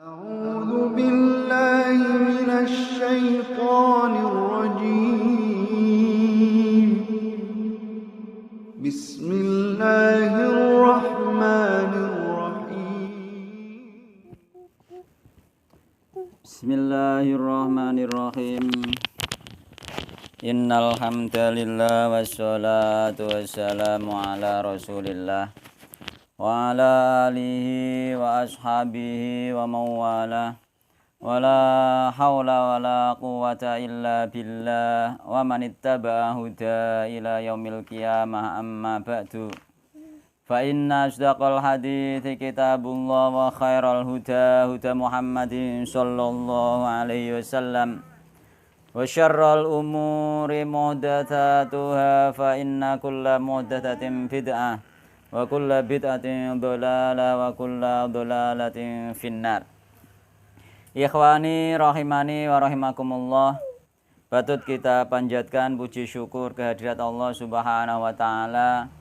أعوذ بالله من الشيطان الرجيم بسم الله الرحمن الرحيم Bismillahirrahmanirrahim. Innal hamdalillah wassalatu wassalamu ala Rasulillah wa ala alihi wa ashabihi wa mawala wala haula wala quwwata illa billah wa man ittaba'a huda ila yaumil qiyamah amma ba'du. Fa inna asdaqal hadithi kitabullah wa khairal huda huda Muhammadin sallallahu alaihi wasallam wa syarral umuri muhdatsatuha fa inna kulla muhdatsatin bid'ah wa kulla bid'atin dhalalah wa kulla dhalalatin finnar. Ikhwani rahimani wa rahimakumullah, patut kita panjatkan puji syukur kehadirat Allah Subhanahu wa taala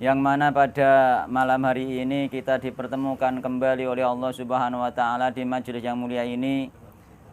yang mana pada malam hari ini kita dipertemukan kembali oleh Allah Subhanahu wa taala di majelis yang mulia ini,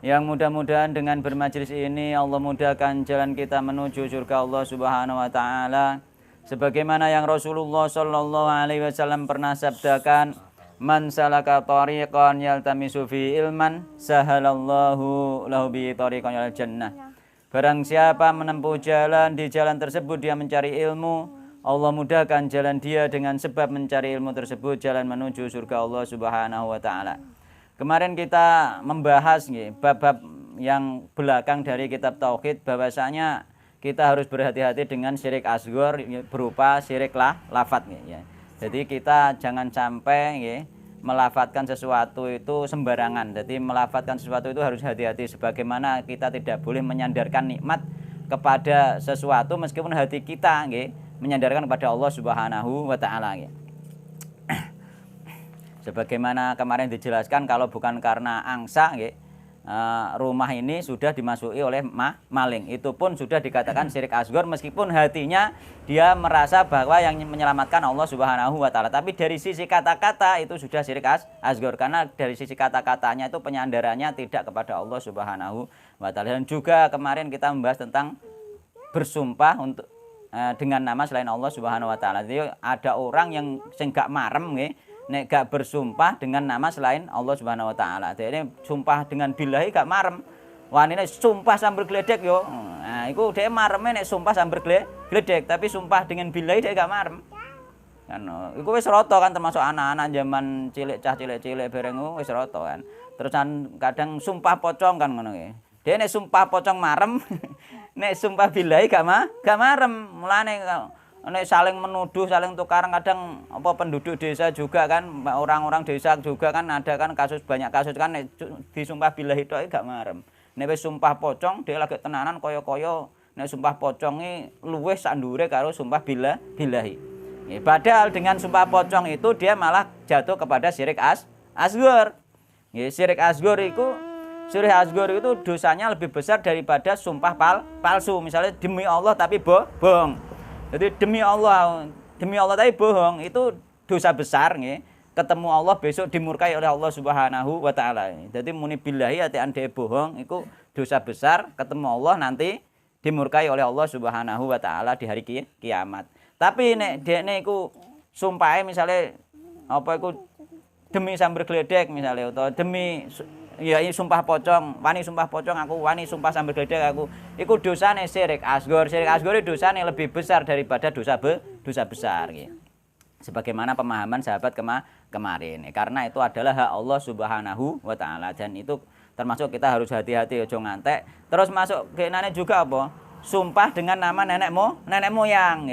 yang mudah-mudahan dengan bermajelis ini Allah mudahkan jalan kita menuju surga Allah Subhanahu wa taala, sebagaimana yang Rasulullah sallallahu alaihi wasallam pernah sabdakan, man salaka tariqan yaltamisu fi ilman sahalallahu lahu bi tariqan ilal jannah. Barang siapa menempuh jalan, di jalan tersebut dia mencari ilmu, Allah mudahkan jalan dia dengan sebab mencari ilmu tersebut jalan menuju surga Allah Subhanahu wa taala. Kemarin kita membahas bab-bab yang belakang dari kitab tauhid, bahwasanya kita harus berhati-hati dengan syirik asghar berupa syirik lafadz ya. Jadi kita jangan sampai melafatkan sesuatu itu sembarangan. Jadi melafatkan sesuatu itu harus hati-hati, sebagaimana kita tidak boleh menyandarkan nikmat kepada sesuatu meskipun hati kita menyandarkan kepada Allah Subhanahu wa taala. Sebagaimana kemarin dijelaskan, kalau bukan karena angsa rumah ini sudah dimasuki oleh maling, itu pun sudah dikatakan syirik asghar meskipun hatinya dia merasa bahwa yang menyelamatkan Allah Subhanahu wa taala. Tapi dari sisi kata-kata itu sudah syirik asghar, karena dari sisi kata-katanya itu penyandarannya tidak kepada Allah Subhanahu wa taala. Dan juga kemarin kita membahas tentang bersumpah untuk dengan nama selain Allah Subhanahu wa taala. Jadi ada orang yang gak marem nek gak bersumpah dengan nama selain Allah Subhanahu wa taala. Jadi sumpah dengan billahi gak marem. Wanine sumpah sambil gledek yo. Nah, iku dhek mareme nek sumpah sambil gledek, tapi sumpah dengan billahi dhek gak marem. Kan iku wis rata kan, termasuk anak-anak zaman cilik, cah cilik-cilik bareng wis rata kan. Terus kadang sumpah pocong kan ngono ki. Dhek nek sumpah pocong marem, nek sumpah billahi gak marem. Mulane nek saling menuduh, saling tukaran, kadang apa penduduk desa juga kan, orang-orang desa juga kan ada kan banyak kasus kan nek disumpah billahi tok gak marem. Nek wis sumpah pocong dia lagi tenanan kaya-kaya nek sumpah pocong luwih sak ndure karo sumpah billahi. Padahal dengan sumpah pocong itu dia malah jatuh kepada syirik asghar. Syirik asghar itu dosanya lebih besar daripada sumpah palsu. Misalnya demi Allah tapi bohong. Jadi demi Allah tapi bohong, itu dosa besar ketemu Allah besok dimurkai oleh Allah Subhanahu wa taala. Jadi muni billahi ati ande bohong iku dosa besar, ketemu Allah nanti dimurkai oleh Allah Subhanahu wa taala di hari kiamat. Tapi nek dekne iku sumpahe misale apa iku demi sambil gledek misale, atau demi ini sumpah pocong, wani sumpah pocong aku, wani sumpah sambil gledek aku, iku dosane syirik asghar. Syirik asghar itu dosane lebih besar daripada dosa besar sebagaimana pemahaman sahabat kemarin. Karena itu adalah hak Allah Subhanahu wa taala, dan itu termasuk kita harus hati-hati ojo ngantek. Terus masuk kenane juga apa? Sumpah dengan nama nenek moyang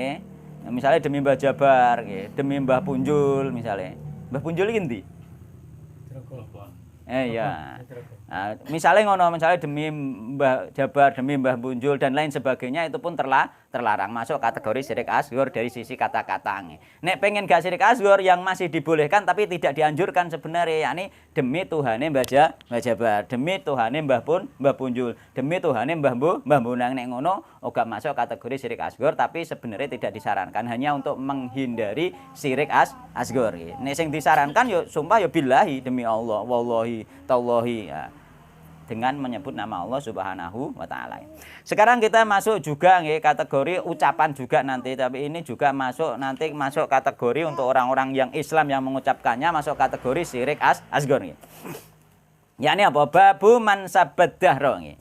Misalnya demi Mbah Jabar demi Mbah Punjul misalnya. Mbah Punjul iki ndi? Iya. Misalnya ngono, misalnya demi Mbah Jabar, demi Mbah Punjul dan lain sebagainya, itu pun terlarang, masuk kategori syirik asghar dari sisi kata-kata. Nek pengen gak syirik asghar yang masih dibolehkan tapi tidak dianjurkan sebenarnya, yakni demi Tuhane Mbah Jabar, demi Tuhane Mbah Punjul, demi Tuhane Mbah Bunang, nek ngono uga masuk kategori syirik asghar tapi sebenarnya tidak disarankan, hanya untuk menghindari syirik asghar. Nek sing disarankan yo sumpah yo billahi, demi Allah, wallahi tallahi ya, dengan menyebut nama Allah Subhanahu wa taala. Sekarang kita masuk juga nggih kategori ucapan juga nanti, tapi ini juga masuk kategori untuk orang-orang yang Islam yang mengucapkannya, masuk kategori syirik asghar nggih. Yakni apa? Babu man sabaddahra nggih.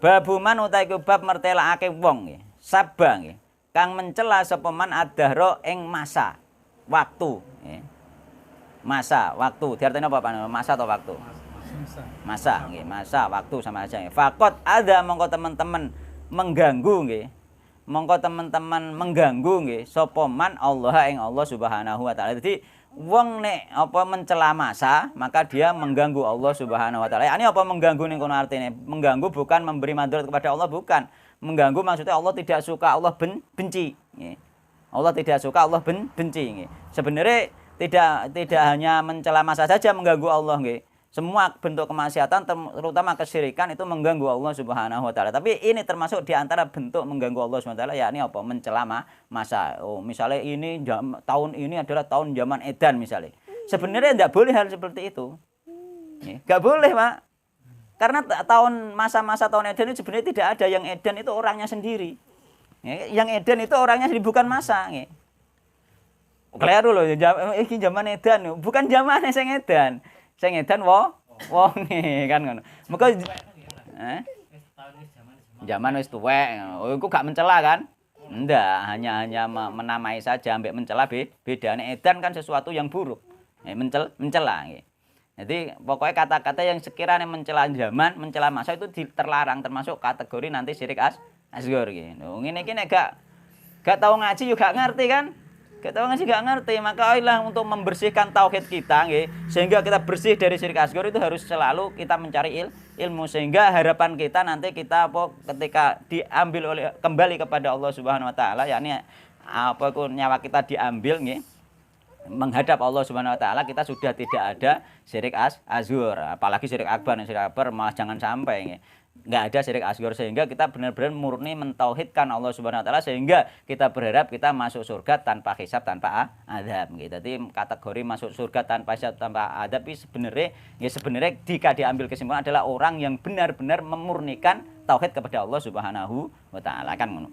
Babu man utawi bab mertelakake wong nggih. Sabah nggih. Kang mencela sapa man adahra ing masa, waktu nggih. Masa, waktu. Diartine apa Pak? Masa atau waktu? Masa nggih, masa waktu sama aja nggih. Fakot ada mongko teman-teman mengganggu nggih. Mongko teman-teman mengganggu nggih sapa man Allah ing Allah Subhanahu wa taala. Jadi wong nek apa mencela masa, maka dia mengganggu Allah Subhanahu wa taala. Ini apa mengganggu ning kono artine? Mengganggu bukan memberi mandor kepada Allah, bukan. Mengganggu maksudnya Allah tidak suka, Allah benci nggih. Allah tidak suka, Allah benci nggih. Sebenarnya tidak hanya mencela masa saja mengganggu Allah nggih. Semua bentuk kemaksiatan terutama kesyirikan itu mengganggu Allah Subhanahu wa taala. Tapi ini termasuk di antara bentuk mengganggu Allah Subhanahu wa taala, yakni apa? Mencela masa. Oh, misalnya ini tahun ini adalah tahun zaman edan misalnya. Sebenarnya tidak boleh hal seperti itu. Enggak boleh, Pak. Karena masa-masa tahun edan itu sebenarnya tidak ada, yang edan itu orangnya sendiri. Yang edan itu orangnya sendiri, bukan masa. Keliru loh, ini zaman edan, bukan zaman sing edan. Sing edan wonge kan ngono. Muga zaman wis tuwek. Oh, iku gak mencela kan? Ndak, hanya menamai saja, ambek mencela bedane. Edan kan sesuatu yang buruk. Mencela nggih. Jadi pokoknya kata-kata yang sekiranya mencela zaman, mencela masa itu terlarang, termasuk kategori nanti syirik asghar nggih. Ngene iki nek gak tahu ngaji juga ngerti kan? Gak tahu ngaji gak ngerti, maka ayolah untuk membersihkan tauhid kita nggih, sehingga kita bersih dari syirik asghar itu harus selalu kita mencari ilmu, sehingga harapan kita nanti kita ketika diambil kembali kepada Allah Subhanahu wa taala, yakni nyawa kita diambil nggih, menghadap Allah Subhanahu wa taala, kita sudah tidak ada syirik asghar, apalagi syirik akbar. Syirik akbar malah jangan sampai nggih. Enggak ada syirik asghar, sehingga kita benar-benar murni mentauhidkan Allah Subhanahu wa taala, sehingga kita berharap kita masuk surga tanpa hisab, tanpa adab gitu. Jadi kategori masuk surga tanpa hisab, tanpa adab itu sebenarnya jika diambil kesimpulan adalah orang yang benar-benar memurnikan tauhid kepada Allah Subhanahu wa taala kan ngono.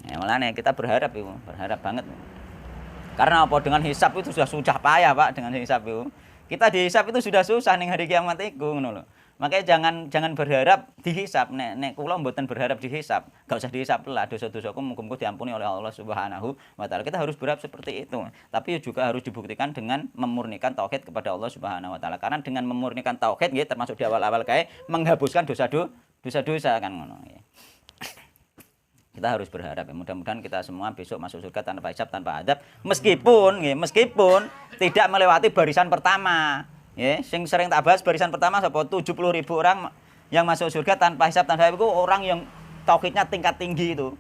Ya mulane kita berharap banget. Karena apa? Dengan hisab itu sudah payah, Pak, dengan hisab itu. Kita dihisab itu sudah susah ning hari kiamat iku ngono lho. Makanya jangan berharap dihisab. Nek kula mboten berharap dihisab. Gak usah dihisab lah, dosa-dosaku muga-muga diampuni oleh Allah Subhanahu wa taala. Kita harus berharap seperti itu. Tapi juga harus dibuktikan dengan memurnikan tauhid kepada Allah Subhanahu wa taala. Karena dengan memurnikan tauhid nggih termasuk di awal-awal kae menghapuskan dosa-dosa kan ngono nggih. Kita harus berharap ya, mudah-mudahan kita semua besok masuk surga tanpa hisab, tanpa adab, meskipun tidak melewati barisan pertama. Ya, sing sering tak bahas barisan pertama sapa 70.000 orang yang masuk surga tanpa hisab, tanpa adab itu orang yang tauhidnya tingkat tinggi itu.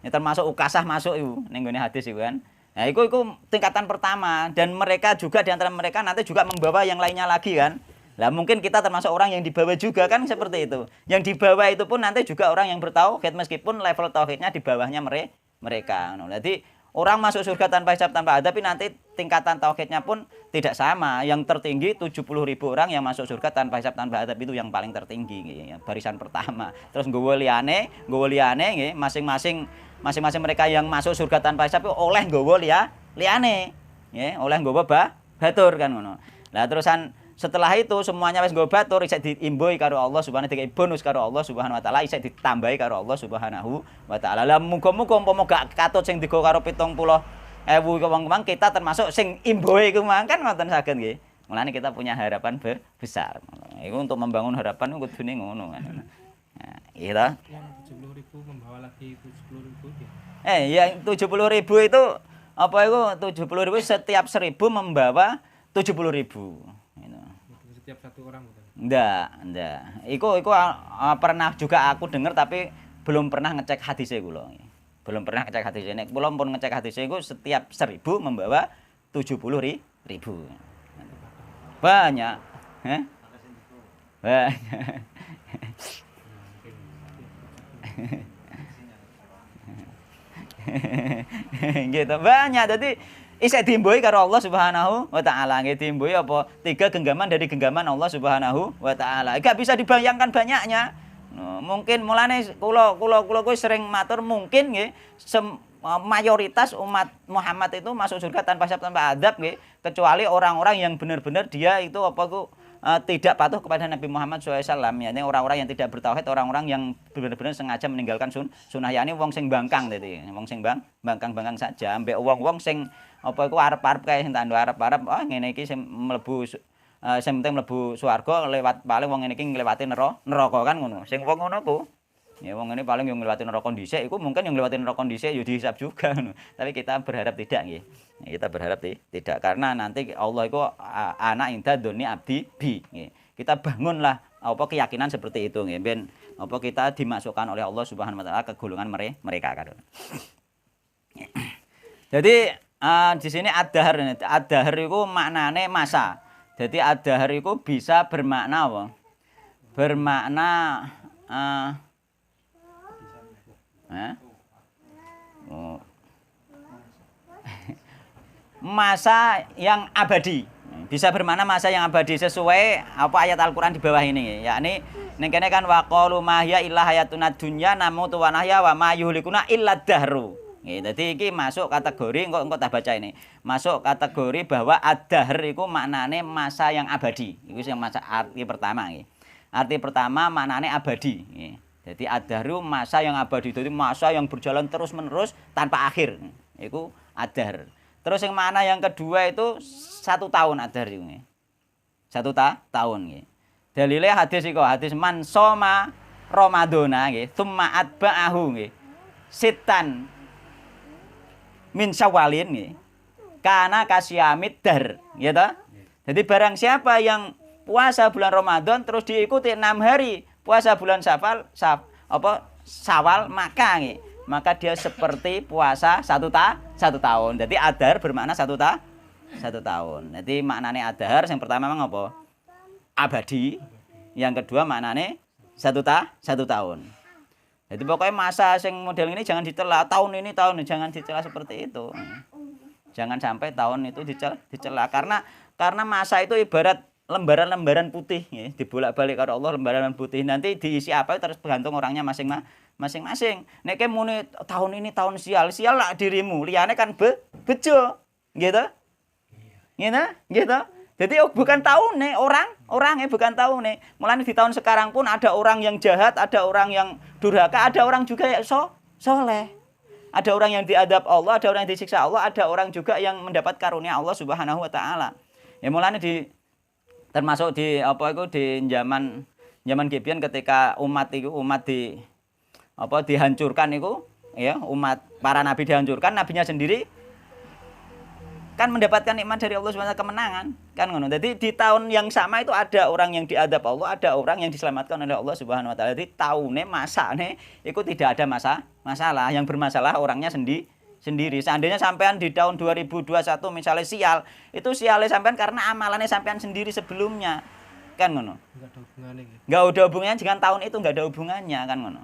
Ya, termasuk Ukasah masuk itu ning gone hadis itu kan. Nah, itu tingkatan pertama, dan mereka juga di antara mereka nanti juga membawa yang lainnya lagi kan. Lah mungkin kita termasuk orang yang dibawa juga kan, seperti itu. Yang dibawa itu pun nanti juga orang yang bertauhid, meskipun level tauhidnya di bawahnya mereka. Jadi orang masuk surga tanpa hisab, tanpa adab, tapi nanti tingkatan tauhidnya pun tidak sama. Yang tertinggi 70.000 orang yang masuk surga tanpa hisab, tanpa adab itu yang paling tertinggi, ya, barisan pertama. Terus nggowo liyane nggih, masing-masing mereka yang masuk surga tanpa hisab itu oleh nggowo liyane, nggih, oleh nggowo batur kan ngono. Lah terusan setelah itu semuanya wis nggo batur, isih diimboi karo Allah Subhanahu wa taala, bonus karo Allah Subhanahu wa taala, isih ditambahi karo Allah Subhanahu wa taala. Lah muga-muga umpama gak katut sing digo karo 70.000 wong kita termasuk sing imboi iku kan ngoten saged nggih. Mulane kita punya harapan besar. Iku untuk membangun harapan kudune ngono kan. Nah, iya. Yang 70.000 membawa lagi 70.000 ya. Ya 70.000 itu apa itu 70.000 setiap 1.000 membawa 70.000. Setiap satu orang bukan? Ndak. Iku pernah juga aku dengar tapi belum pernah ngecek hadisnya kula. Belum pernah ngecek hadis ini. Belum pun ngecek hadis itu setiap 1000 membawa 70.000. Banyak. Hah? Banyak. Gitu banyak. Jadi isih dimboi karo Allah Subhanahu wa taala. Nggih dimboi apa 3 genggaman dari genggaman Allah Subhanahu wa taala. Enggak bisa dibayangkan banyaknya. Mungkin mulane kula kuwi sering matur mungkin nggih mayoritas umat Muhammad itu masuk surga tanpa hisab tanpa adab nggih, kecuali orang-orang yang benar-benar dia itu tidak patuh kepada Nabi Muhammad SAW. Yakni orang-orang yang tidak bertauhid, orang-orang yang benar-benar sengaja meninggalkan sunnah, yakni wong sing bangkang tadi, wong sing bangkang saja, ambek wong sing arep-arep kae sing tandha arep-arep ngene iki sing mlebu sing penting mlebu swarga lewat paling wong ngene iki ngliwati neraka kan ngono. Sing wong ngono ku ya wong ngene paling yang ngliwati neraka dhisik iku mungkin yang ngliwati neraka dhisik ya dihisab juga ngono. Tapi kita berharap tidak nggih. Kita berharap tidak karena nanti Allah itu ana inda dzonni abdi bi nggih. Kita bangunlah keyakinan seperti itu nggih. Ben kita dimasukkan oleh Allah Subhanahu wa taala ke golongan mereka kan. Jadi di sini ad-dahr itu maknane masa. Jadi ad-dahr itu bisa bermakna apa? Bermakna masa yang abadi. Bisa bermakna masa yang abadi sesuai apa ayat Al-Qur'an di bawah ini. Yakni ning kene kan waqalu ma hiya illa hayatuna dunya namutu wa nahya wa ma yuhlikuna illa dahru. Nggih, dadi iki masuk kategori engko tak baca ini. Masuk kategori bahwa ad-dahr iku maknane masa yang abadi. Iku sing masa arti pertama nggih. Arti pertama maknane abadi nggih. Jadi ad-dahru masa yang abadi. Jadi masa yang berjalan terus-menerus tanpa akhir. Iku ad-dahr. Terus yang mana yang kedua itu 1 tahun ad-dahr iku nggih. 1 tahun nggih. Dalile hadis iku, hadis man soma Ramadhana nggih, tsumma atba'ahu nggih. Sitan min Syawalin nggih. Kana kasyamid dahr, gitu. Jadi barang siapa yang puasa bulan Ramadan terus diikuti 6 hari puasa bulan Syawal maka nggih, maka dia seperti puasa 1 tahun. Jadi ad-dahr bermakna 1 tahun. Jadi maknane ad-dahr yang pertama memang apa? Abadi. Yang kedua maknane 1 tahun. Jadi pokoknya masa sing model ini jangan dicela, tahun ini jangan dicela seperti itu. Jangan sampai tahun itu dicela karena masa itu ibarat lembaran-lembaran putih ya, dibolak-balik karo Allah lembaran putih. Nanti diisi apa terus tergantung orangnya masing-masing. Nek muni tahun ini tahun sial lah dirimu, liyane kan bejo. Gitu? Gitu. Jadi bukan tahun nih orangnya bukan tahun nih. Mulai di tahun sekarang pun ada orang yang jahat, ada orang yang durhaka, ada orang juga yang soleh. Ada orang yang diadab Allah, ada orang yang disiksa Allah, ada orang juga yang mendapat karunia Allah Subhanahu wa taala. Ya mulane termasuk di zaman Gibeon ketika umat dihancurkan itu ya, umat para nabi dihancurkan, nabinya sendiri kan mendapatkan nikmat dari Allah Subhanahu wa taala, kemenangan kan ngono. Jadi di tahun yang sama itu ada orang yang diadab Allah, ada orang yang diselamatkan oleh Allah Subhanahu wa taala. Jadi tahunnya masane itu tidak ada masalah. Yang bermasalah orangnya sendiri. Seandainya sampean di tahun 2021 misalnya sial, itu sialnya sampean karena amalannya sampean sendiri sebelumnya. Kan ngono. Enggak ada hubungannya dengan tahun itu, enggak ada hubungannya kan ngono.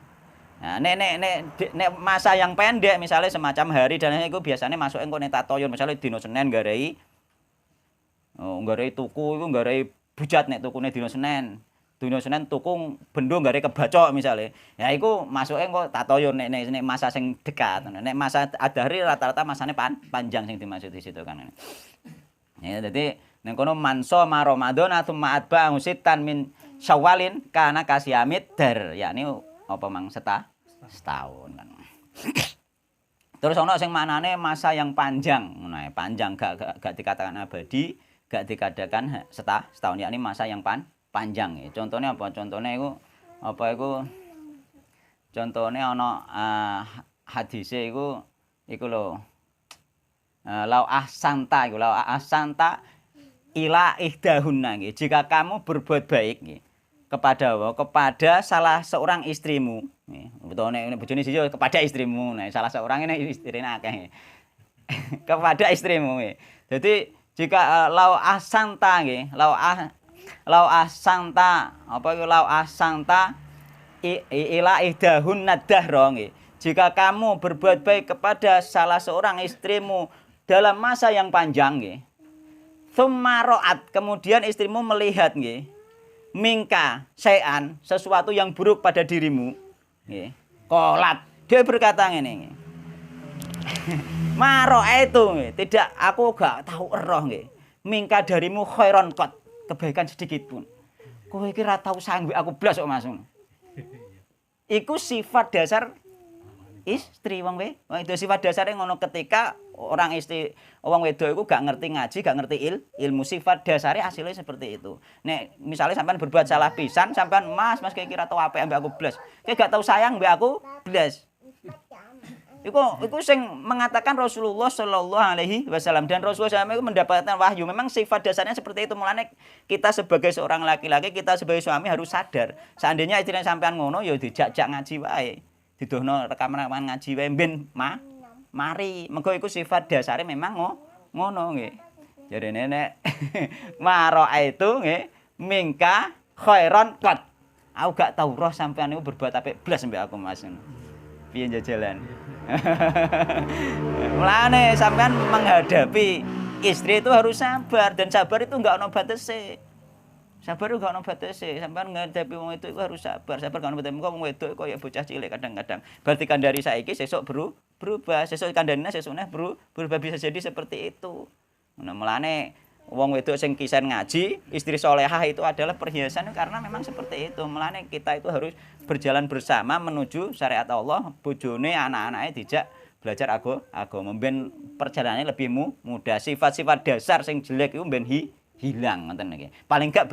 Nah, nek masa yang pendek misalnya semacam hari dan itu biasanya masuk engko nek tatoyon misalnya dino Senin nggarai tuku iku nggarai bujat nek tukune dino Senin. Dino Senin tuku bendo nggarai kebacok misalnya. Ya iku masuke engko tatoyon nek masa sing dekat. Nek masa ad-dahri rata-rata masane panjang sing dimaksud di situ kan. Ya dadi nek kono manso ma Ramadan tsumma atba'u sittan min Syawalin kana kasyamid dar, yakni apa mang setahun kan. Terus ono sing maknane masa yang panjang, ngono panjang gak dikatakan abadi, gak dikatakan setahun, yakni masa yang panjang. Contohnya apa? Contohnya iku contohnya ono hadise iku lho. Lau ahsanta ila ihdahunna nggih. Jika kamu berbuat baik nggih kepada apa? Kepada salah seorang istrimu. Betul nek bojone siji kepada istrimu. Nah, salah seorang ini istrine akeh. Kepada istrimu. Jadi jika lau ahsanta nggih, lau ahsanta apa iku lau ahsanta ila ihdahun nadahra nggih. Jika kamu berbuat baik kepada salah seorang istrimu dalam masa yang panjang nggih. Tsumma ra'at, kemudian istrimu melihat nggih. Mingka sayan, sesuatu yang buruk pada dirimu nggih. Qolat, dia berkata ngene nggih. Maro itu nggih, tidak aku gak tahu eroh nggih. Mingka darimu khairon qat, kebaikan sedikit pun. Kowe iki ra tau sanggup aku blas kok Mas. Iku sifat dasar istri wong we. Wong itu sifat dasare ngono ketika orang istri wong wedok iku gak ngerti ngaji, gak ngerti ilmu sifat dasare asile seperti itu. Nek misalnya sampean berbuat salah pisan, sampean Mas kayak kira tau apik ambek aku blas. Kayak gak tau sayang ambek aku blas. Iku sing mengatakan Rasulullah Shallallahu Alaihi Wasallam, dan Rasulullah SAW itu mendapatkan wahyu. Memang sifat dasarnya seperti itu. Mulane kita sebagai seorang laki-laki, kita sebagai suami harus sadar. Seandainya istrinya sampean ngono, ya dijak-jak ngaji wae. Didohno rekaman-rekaman ngaji wae ben mari. Mergo iku sifat dasare memang ngono nggih. Jarene nek maro itu nggih mingka khairon qat. Aku gak tau roh sampean niku berbuat apik blas mbek aku Mas. Piye jajalan. Mulane sampean menghadapi istri itu harus sabar, dan sabar itu enggak ono batese. Sabar itu enggak ono batese. Sampean menghadapi wong itu harus sabar. Sabar enggak ono batese. Wong wedok kaya bocah cilik kadang-kadang. Berarti kan dari saiki sesuk berubah, sesuk kandhane sesukne berubah, bisa jadi seperti itu. Nah, mulane wong wedok sing kisen ngaji, istri solehah itu adalah perhiasan karena memang seperti itu. Mulane kita itu harus berjalan bersama menuju syariat Allah. Bojone anak-anake dijak belajar agama ben perjalanannya lebih mudah. Sifat-sifat dasar sing jelek itu ben hilang ngoten niki. Paling enggak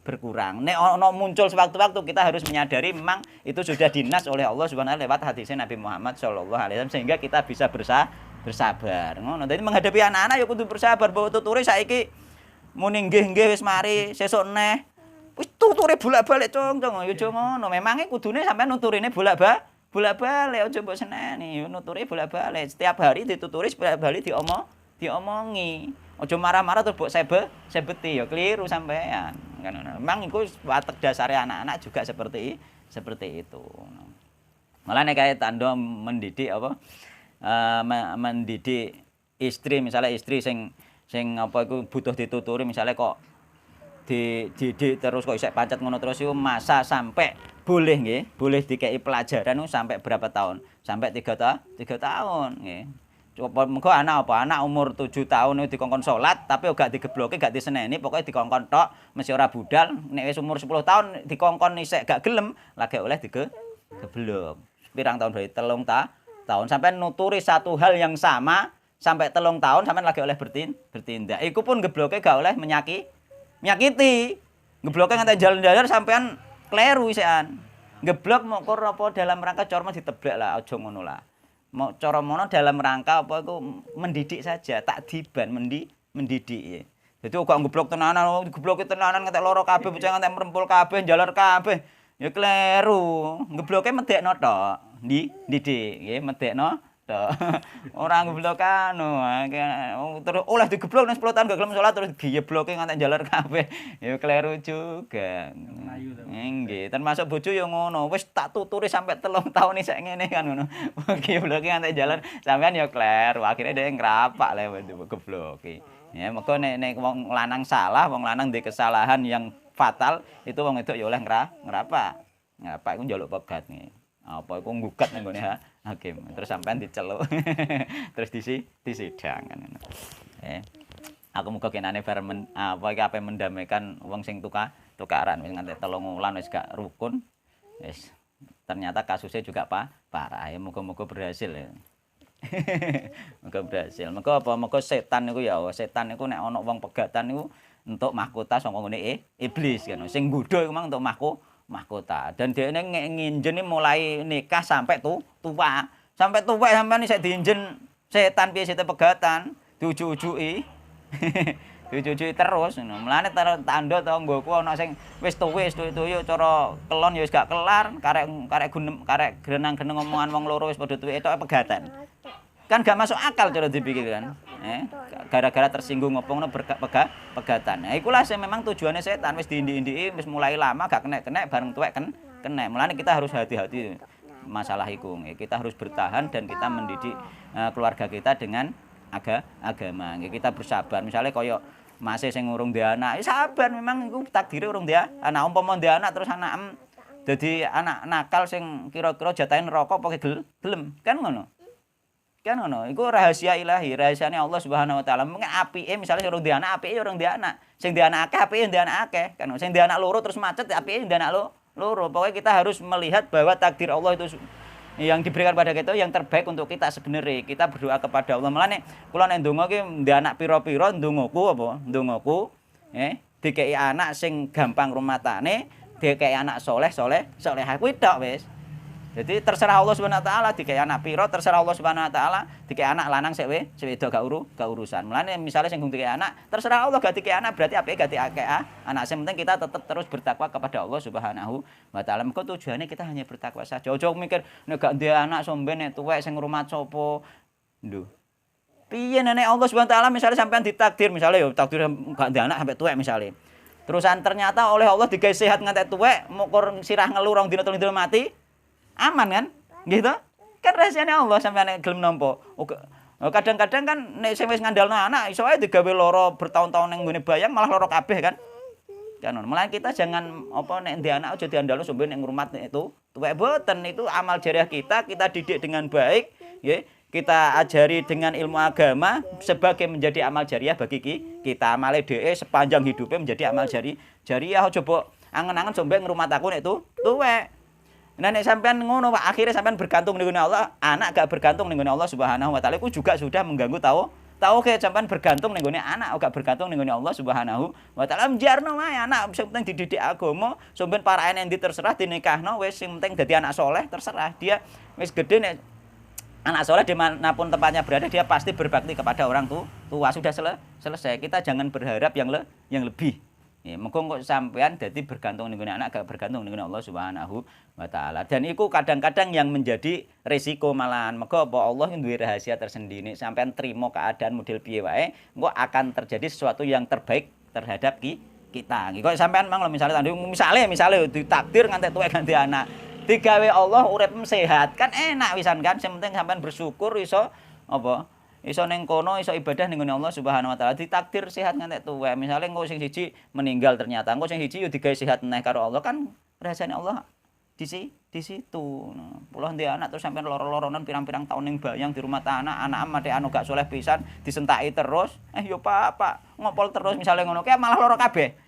berkurang. Nek ono muncul sewaktu-waktu kita harus menyadari memang itu sudah dinas oleh Allah Subhanahu wa taala lewat hadisnya Nabi Muhammad sallallahu alaihi wasallam, sehingga kita bisa bersabar. Ngono. Dadi menghadapi anak-anak ya kudu bersabar. Bawa tuture saiki muni nggih wis mari, sesuk neh. Wis tuture bolak-balik cong ya aja ngono. Memange kudune sampean nuturine bolak-balik aja mbok seneni. Nuture bolak-balik. Setiap hari dituturi, setiap hari diomongi. Aja marah-marah terus mbok sebeti ya keliru sampean. Kan ngono. Memang iku watek dasare anak-anak juga seperti itu. Malah nek kaya tanda mendidik apa? Mendidik istri, misalnya istri sing apa iku butuh dituturi, misalnya kok dididik terus kok isek pancet ngono terus iku masa sampai boleh dikei pelajaran sampai berapa tahun? Sampai 3 tahun nggih. Coba mengko anak umur 7 tahun itu dikongkon salat tapi gak digebloke, gak diseneni, pokoknya dikongkon tok, mesti ora budal. Nek wis umur 10 tahun dikongkon isek gak gelem, lagi oleh digeblok. Pirang tahun berarti 3 tahun sampai nuturi satu hal yang sama sampai 3 tahun sampai lagi oleh bertindak. Iku pun gebloke gak oleh menyakiti. Gebloke nganti jalan-jalan sampean kleru isekan. Geblok mau apa dalam rangka cormo diteblek lah, aja ngono lah. Mau cara mono dalam rangka apa iku mendidik saja, takdiban mendidik ya. Jadi kok geblok tenanan, gebloke tenanan nganti loro kabeh, bocah nganti merempul kabeh, njalar kabeh. Ya kleru. Gebloke medekno tok. Didik nggih medekno tok. Ora geblok anu, terus oleh digeblok nang 10 tahun gak gelem salat terus digebloke nganti njalar kabeh. Ya kleru juga. Nggih, termasuk bojo ya ngono. Wis tak tuturi sampai 3 tahun isek ngene kan ngono. Gebloke nganti njalar sampean ya kleru. Akhire dhek ngrapak lewat gebloke. Ya mengko nek wong lanang salah, wong lanang ndek kesalahan yang fatal, itu wong wedok ya oleh ngrapak. Ngrapak iku njaluk pegat nih. Apa iku nggugat nang gone hakim. Terus sampean diceluk. Terus disidang kan ngono. Aku muga kenane bar apa iki ape mendamaikan wong sing tukaran wis nganti 3 wulan wis gak rukun. Wis ternyata kasusnya juga parah. Ya muga-muga berhasil ya. Muga berhasil. Muga apa? Muga setan niku ya, setan niku nek ana wong pegatan niku untuk mahkota saka ngene iblis kan. Sing nggodha iku mang untuk mahkota. Dan dhekne nginjen mulai nikah sampai tua. Sampai sampean isih diinjen setan piye sete pegatan, diuju-ujuki. dicucuki terus ngono. Mulane tandha tanggoku ana sing wis tuwis tuyu cara kelon ya wis gak kelar, karek genang-geneng omongan wong loro wis padha tuwek tok pegatan. Kan gak masuk akal cara dipikir kan. Gara-gara tersinggung ngopongno pegatan. Nah, ikulah sing memang tujuannya setan wis diindi-indiki wis mulai lama gak kena bareng tuwek kena. Mulane kita harus hati-hati masalah iku. Kita harus bertahan dan kita mendidik keluarga kita dengan agama. Kita bersabar. Misalnya kaya masih sing urung duwe anak, sabar memang iku takdire urung duwe anak. Umpama duwe anak terus anak dadi anak nakal sing kira-kira jatahe neraka apa gelem. Kan ngono. Kan ngono. Iku rahasia ilahi, rahasiane Allah Subhanahu wa taala. Mungkin apike misale sing urung duwe anak, apike ya urung duwe anak. Sing duwe anak akeh, apike duwe anak akeh. Kan sing duwe anak loro terus macet, apike duwe anak loro. Pokoknya kita harus melihat bahwa takdir Allah itu yang diberikan pada kita yang terbaik untuk kita sebenarnya. Kita berdoa kepada Allah. Mulane kula nek ndonga ki ndek anak pira-pira ndongaku apa? Ndongaku dikei anak sing gampang rumatane, dikei anak solehah kuwi tok wis. Jadi terserah Allah Subhanahu wa taala dikei anak pira, terserah Allah Subhanahu wa taala dikei anak lanang sik wedok gak urusan. Mulane misale sing dikei anak, terserah Allah gak dikei anak berarti apike gak diakeh anak. Sing penting kita tetap terus bertakwa kepada Allah Subhanahu wa taala. Mengko tujuannya kita hanya bertakwa saja. Ojo mikir nek gak duwe anak somben nek tuwek sing ngrumat sapa. Lho. Piye nek Allah Subhanahu wa taala misale sampean ditakdir misale yo takdir gak duwe anak sampai tuwek misale. Terusan ternyata oleh Allah digawe sehat nganti tuwek, mukur sirah ngelu rong dina telung dina mati. Aman kan? Gitu. Kan rahasianya Allah sampeyan nek gelem nampa. Kadang-kadang kan nek sing wis ngandalno anak iso ae digawe lara bertahun-tahun ning nggone bayang malah lara kabeh kan. Kan mulane kita jangan apa nek ndek anak aja diandalno sampe nek ngrumat itu tuwek boten itu amal jariah kita didik dengan baik nggih. Kita ajari dengan ilmu agama sebagai menjadi amal jariah bagi kita. Amale dhewe sepanjang hidupnya menjadi amal jariah. Coba angen-angen sampe ngrumat aku nek tuwek. Nah nek sampean ngono Pak, akhirnya sampean bergantung dengan Allah, anak gak bergantung dengan Allah Subhanahu wa taala, itu juga sudah mengganggu tahu ke sampean bergantung dengan anak, gak bergantung dengan Allah Subhanahu wa taala. Mjarno wae anak sing penting dididik agama, sampean paraen endi terserah dinikahno wis sing penting dadi anak soleh terserah. Dia wis gede nek anak soleh dimanapun tempatnya berada dia pasti berbakti kepada orang tua. Sudah selesai. Kita jangan berharap yang lebih. Ya, mengko kok sampean dadi bergantung dengan anak gak bergantung dengan Allah Subhanahu wa taala. Dan itu kadang-kadang yang menjadi risiko malahan. Mengko apa Allah duwe rahasia tersendiri. Sampean trimo keadaan model piye wae, engko akan terjadi sesuatu yang terbaik terhadap kita. Kok sampean mang misalnya ditakdir nganti tuwek ganti anak. Digawe Allah urip sehat kan enak wisan kan. Sing penting sampean bersyukur iso apa? Iso ning kono iso ibadah ning Allah Subhanahu wa taala ditakdir sehat nganti tuwek. Misale engko sing siji meninggal ternyata engko sing siji yo digawe sehat neh karo Allah kan rahasiane Allah di situ. Pulau ndek anak terus sampean loro-loronan pirang-pirang tahun ning bayang di rumah anak mate anu gak soleh pisan disentaki terus. Yo Pak ngompol terus misale ngono ki malah loro kabeh.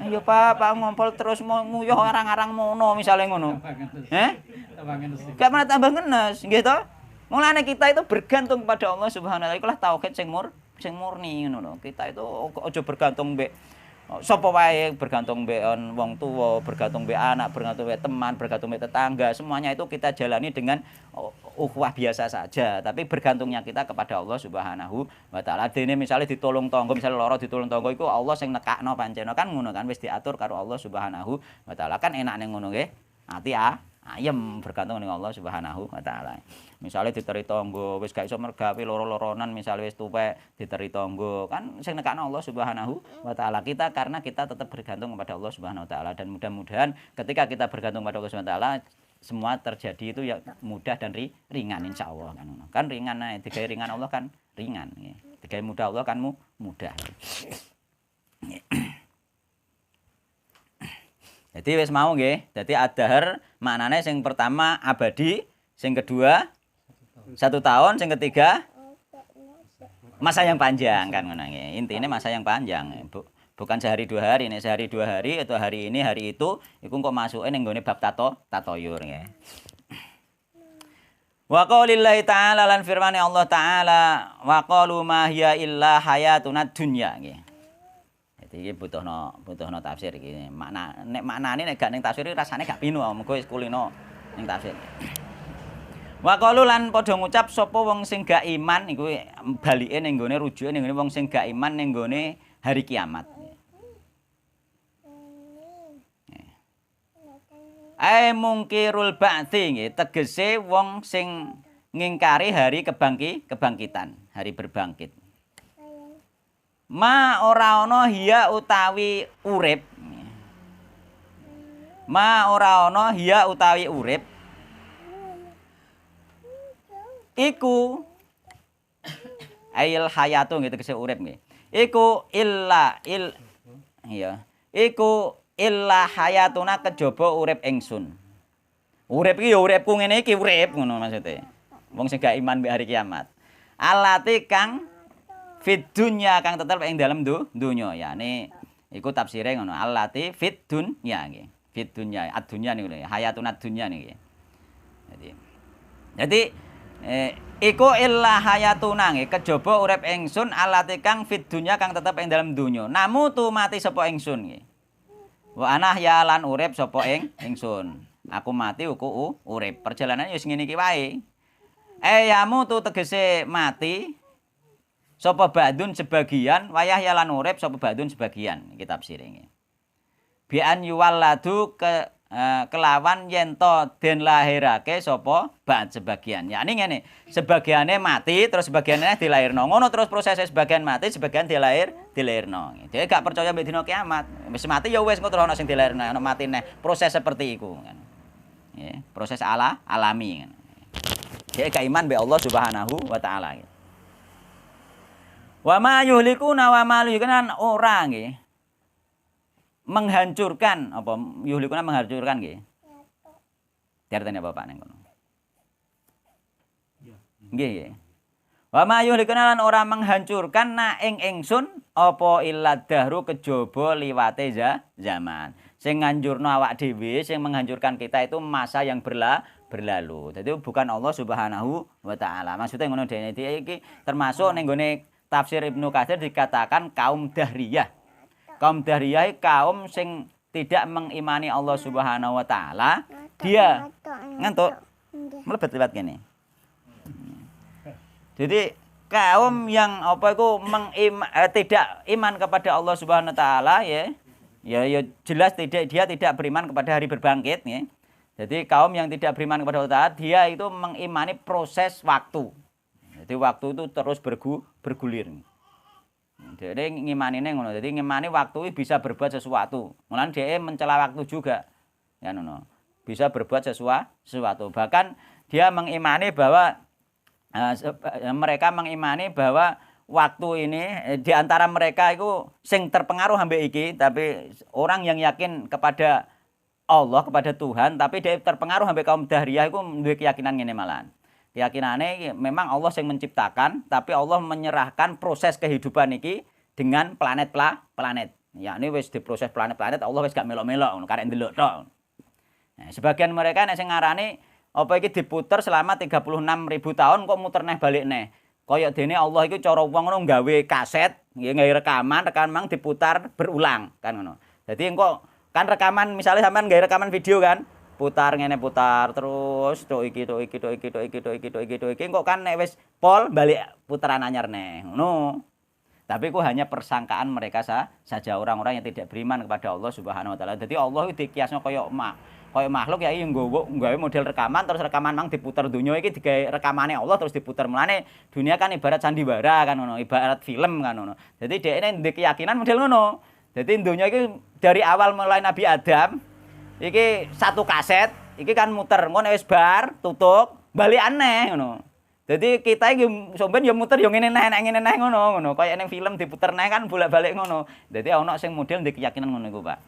Yo Pak ngompol terus nguyuh arang-arang mono misale ngono. Gak malah tambah ngenes nggih to? Mulane kita itu bergantung kepada Allah Subhanahu wa taala. Ikulah tauhid sing murni ngono lho. Kita itu aja bergantung mbek sapa wae, bergantung mbek wong tuwa, bergantung mbek anak, bergantung mbek teman, bergantung mbek tetangga. Semuanya itu kita jalani dengan ukhuwah biasa saja, tapi bergantungnya kita kepada Allah Subhanahu wa taala. Dene misale ditolong tangga, misale lara ditolong tangga iku Allah sing nekakno pancen kan ngono kan wis diatur karo Allah Subhanahu wa taala. Kan enak ning ngono nggih. Ati ayem bergantung dengan Allah Subhanahu wa taala. Misale diteri tangga wis gak iso mergawe loro-loronan misale wis tuwek diteri tangga kan sing nekakno Allah Subhanahu wa taala. Kita karena kita tetap bergantung kepada Allah Subhanahu wa taala dan mudah-mudahan ketika kita bergantung kepada Allah Subhanahu wa taala semua terjadi itu ya mudah dan ringan insyaallah kan. Kan ringan ae digawe ringan Allah kan ringan nggih. Digawe mudah Allah kan mudah. Jadi wis mau nggih. Dadi ad-dahr maknane sing pertama abadi, sing kedua 1 tahun, sing ketiga masa yang panjang kan ngono nggih. Intine masa yang panjang, bukan sehari 2 hari. Nek sehari 2 hari atau hari ini hari itu iku kok masuke ning nggone bab tatoyur nggih. Wa qaulillahi ta'ala lan firmane Allah taala wa qalu ma hiya illa hayatuna dunya nggih. Iki butuhno tafsir iki. Maknane nek gak ning tafsir rasane gak pinu, mengko wis kulino ning tafsir. Wa qalu lan padha ngucap sapa wong sing gak iman iku balike ning gone rujuke ning gone wong sing gak iman ning gone hari kiamat. Mungkirul ba'tsi nggih, tegese wong sing ngingkari hari kebangkitan, hari berbangkit. Ma ora ana hiya utawi urip. Ma ora ana hiya utawi urip. Iku ail hayatu nggih tegese urip nggih. Iku illa hayatuna kejaba urip ingsun. Urip iki ya uripku ngene iki urip ngono maksude. Wong sing gak iman mbek hari kiamat. Alati kang fid dunya kang tetep ing dalem donya. Yani iku tafsire ngono. Alati fid dunya nggih. Fid dunya, ad-dunya niku hayatuna dunya niki. Jadi iku illa hayatuna nggih kejaba urip ingsun alati kang fid dunya kang tetep ing dalem donya. Namu tu mati sapa ingsun nggih. Wa ana ya lan urip sapa ingsun. Aku mati uku urip. Perjalanan ya wis ngene iki wae. Yamu tu tegese mati sapa ba'dun sebagian, wayah ya lan urip sapa ba'dun sebagian. Iki tafsire nggih. Bi an yuwalladu kelawan yen to den lahirake sapa ba'd sebagian. Yakni ngene, sebagiane mati terus sebagiane dilairno. Ngono terus prosesnya sebagian mati, sebagian dilairno. Dia gak percaya mbek dina kiamat. Wis mati ya wis engko terus ana sing dilairno, ana mati neh. Proses seperti iku kan. Ya, proses alami kan. Dia gak iman mbek Allah Subhanahu wa taala. Wa ma yuhlikuna wa ma yuhlikuna ora nggih. Menghancurkan apa yuhlikuna menghancurkan nggih. Diartine apa Pak ning kono? Nggih. Wa ma yuhlikuna lan ora menghancurkan na ing ingsun apa illa dahru kejaba liwate zaman. Sing nganjurno awak dhewe, sing menghancurkan kita itu masa yang berlalu. Jadi bukan Allah Subhanahu wa taala. Maksudnya ngono dene iki termasuk ning gone tafsir Ibnu Katsir dikatakan kaum dahriyah. Kaum dahriyah kaum sing tidak mengimani Allah Subhanahu wa taala. Dia ngantuk mlebet liwat kene. Jadi kaum yang apa iku tidak iman kepada Allah Subhanahu wa taala ya jelas dia tidak beriman kepada hari berbangkit ya. Jadi kaum yang tidak beriman kepada Allah taala dia itu mengimani proses waktu. Jadi waktu itu terus bergulir. Jadi ngimanine ngono. Jadi ngimani waktu itu bisa berbuat sesuatu. Mulane dia mencela waktu juga. Ya ngono. Bisa berbuat sesuatu. Bahkan dia mengimani bahwa mereka mengimani bahwa waktu ini di antara mereka itu sing terpengaruh ambek iki, tapi orang yang yakin kepada Allah, kepada Tuhan, tapi dia terpengaruh ambek kaum dahriyah iku duwe keyakinan ngene malahan. Keyakinane memang Allah sing menciptakan, tapi Allah menyerahkan proses kehidupan iki dengan planet. Yakni wis diproses planet-planet Allah wis gak melok-melok ngono, karek ndelok tok. Nah, sebagian mereka nek sing ngarani apa iki diputer selama 36.000 tahun kok muter neh balik neh. Kaya dene Allah iku cara wong ngono gawe kaset, nggih gawe rekaman diputar berulang kan ngono. Dadi engko kan rekaman misalnya sampean gawe rekaman video kan, putar ngene putar terus tok iki engko kan nek wis pol balik putaran anyar neh. Ngono. Tapi itu hanya persangkaan mereka saja orang-orang yang tidak beriman kepada Allah Subhanahu wa taala. Dadi Allah itu dikiasno kaya makhluk ya iki nggawe model rekaman terus rekaman mang diputer donya iki digawe rekamane Allah terus diputer. Mulane dunia kan ibarat sandiwara kan ngono, ibarat film kan ngono. Jadi dhekne ndek keyakinan model ngono. Jadi donya iki dari awal mulai Nabi Adam iki satu kaset, iki kan muter ngono wis bar tutup, balik aneh ngono. Jadi kita iki sampean ya muter ya ngene neh ngono. Kaya ning film diputer neh kan bolak-balik ngono. Jadi ana sing model ndek keyakinan ngono iku, Pak.